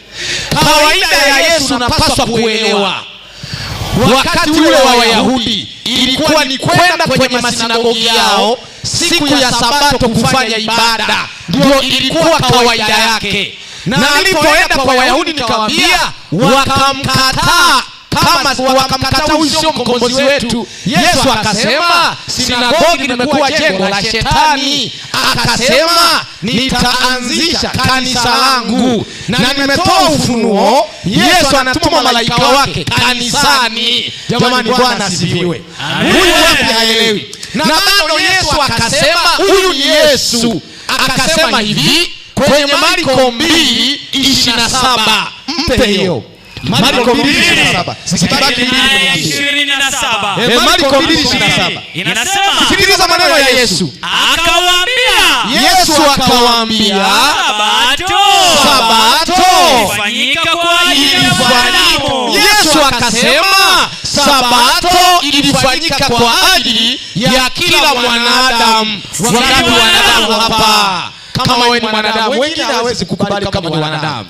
Kawaida ya Yesu napaswa kuelewa. Wakati ule wa Wayahudi ilikuwa ni kwenda kwenye masinagogi yao siku ya Sabato kufanya ibada, ndio ilikuwa kawaida yake. Na alipoenda kwa Wayahudi nikawaambia, wakamkataa. Kama wakamkataa, huyu sio mkombozi wetu. Yesu akasema sinagogi limekuwa jengo la shetani. Akasema nitaanzisha kanisa langu, na nimetoa ufunuo. Yesu anatuma malaika wake kanisani. Jamani, Bwana asifiwe. Huyu wapi haelewi? Na bado Yesu akasema huyu ni Yesu. Akasema hivi kwenye Marko 2:27, mpe hiyo Marko 2:27. Sibaki 27. Marko 2:27 inasema, sikiliza maneno ya Yesu. Yesu akawaambia Sabato ilifanyika kwa ajili ya wanadamu. Yesu akasema Sabato ilifanyika kwa ajili ya kila mwanadamu. Wangapi wanadamu hapa? Kama wewe ni mwanadamu, wengine hawezi kukubali kama ni wanadamu.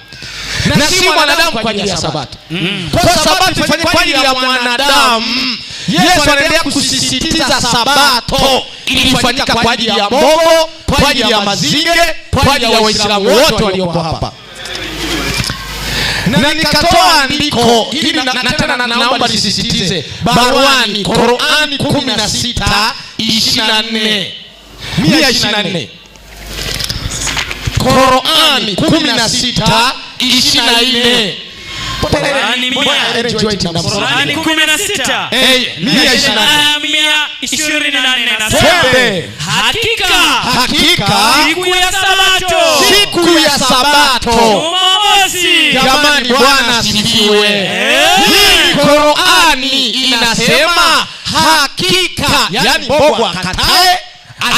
Na si mwanadamu kwa ajili ya Sabato. Kwa Sabato ifanyike kwa ajili ya mwanadamu. Yesu anaendelea kusisitiza Sabato ilifanyika kwa ajili ya Mungu, kwa ajili ya mazinge, kwa ajili ya Waislamu wote waliopo hapa. Na nikatoa andiko hili na tena naomba nisisitize, Baruani Qur'ani 16:24. 124. Qur'ani 16:24. Qur'ani 16:24. Hakika siku ya Sabato. Jamani, Bwana asifiwe. Hii Qur'ani inasema hakika, yani Mungu akatae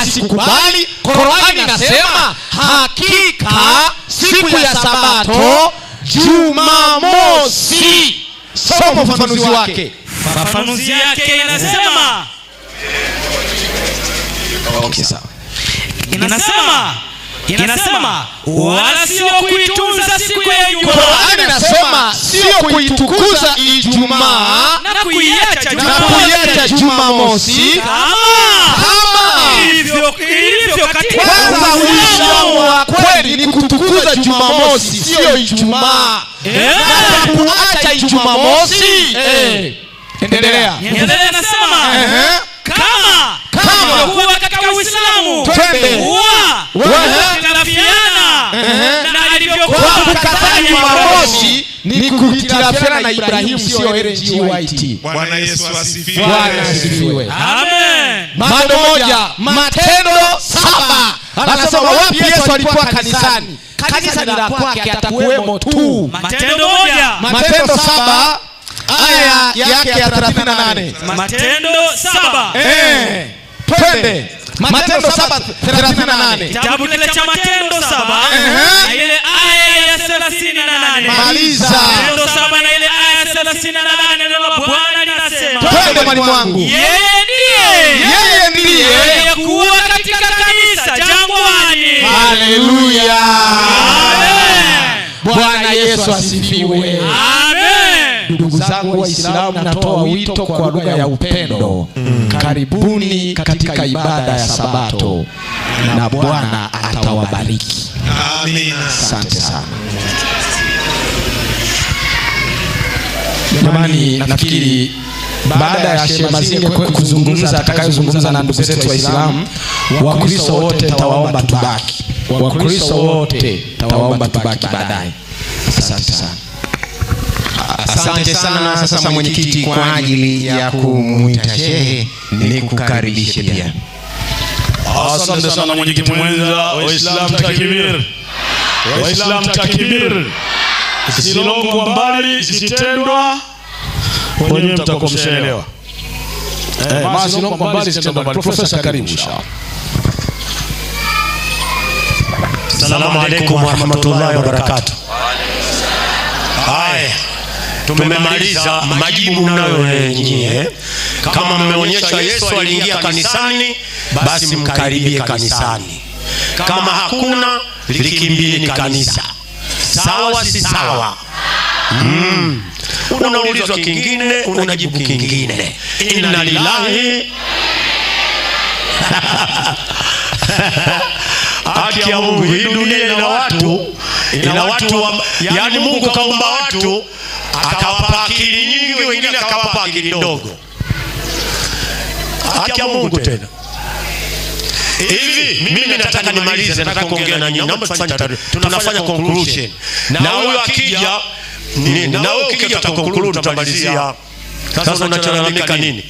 asikubali. Qur'ani inasema hakika siku ya Sabato Jumamosi. Soma ufafanuzi wake. Ufafanuzi yake inasema, okay, sawa. Inasema wala sio kuitunza siku ya Ijumaa. Qur'ani inasema sio kuitukuza Ijumaa na kuiacha Jumamosi kama ilivyo katika. Kwanza Uislamu wa kweli ni kutukuza Jumamosi, sio Ijumaa. Na kuacha Jumamosi. Endelea. Nasema kama kuwa katika Uislamu wahitirafiana na alivyokuwa kukataa Jumamosi ni kuhitirafiana na Ibrahimu, sio LGYT. Bwana Yesu asifiwe. Bwana asifiwe. Amen. Bado moja, Matendo 7. Anasema wapi Yesu alikuwa kanisani? Kanisa ni la kwake, atakuwemo tu. Matendo 1. Matendo 7 aya yake ya 38. Matendo 7. Twende. Matendo 7:38. Kitabu kile cha Matendo 7 na ile aya ya 38. Maliza. Matendo 7 na ile aya ya 38, neno la Bwana linasema, twende mwalimu wangu. Yeye ndiye kuwa katika kanisa jangwani. Haleluya. Amen. Bwana Yesu asifiwe. Amen. Ndugu zangu Waislamu, natoa wito kwa lugha ya upendo. Karibuni katika ibada ya Sabato na Bwana atawabariki. Amina. Asante sana. Jamani, nafikiri baada ya Sheikh Mazinge kuzungumza, atakayozungumza na ndugu zetu Waislamu, Wakristo wote tawaomba tubaki. Wakristo wote tawaomba tubaki baadaye. Asante sana. Asante sana. Sasa mwenyekiti, kwa ajili ya kumuita shehe ni kukaribishe pia. Asante sana mwenyekiti mwenza. Waislamu takbir. Waislamu takbir. Silongwa mbali, sitendwa. Wenyewe mtakuwa mshaelewa. Maana silongwa mbali, sitendwa mbali. Profesa, karibu inshallah. Assalamu alaykum wa rahmatullahi wa barakatuh. Haya. tumemaliza majibu mnayo nyinyi. Kama mmeonyesha Yesu aliingia kanisani, basi mkaribie kanisani. Kama hakuna, likimbieni kanisa. Sawa si sawa? Unaulizwa kingine, unajibu kingine. Inna lillahi haki ya Mungu. Hii dunia ina watu yani Mungu kaumba watu akawapa akili nyingi, wengine akawapa akili ndogo. Haki ya Mungu tena. Hivi mimi nataka nimalize, nataka kuongea na nyinyi. Naomba tunafanya conclusion. Na huyo akija, na wewe ukija conclude tutamalizia. Sasa unachalalamika nini?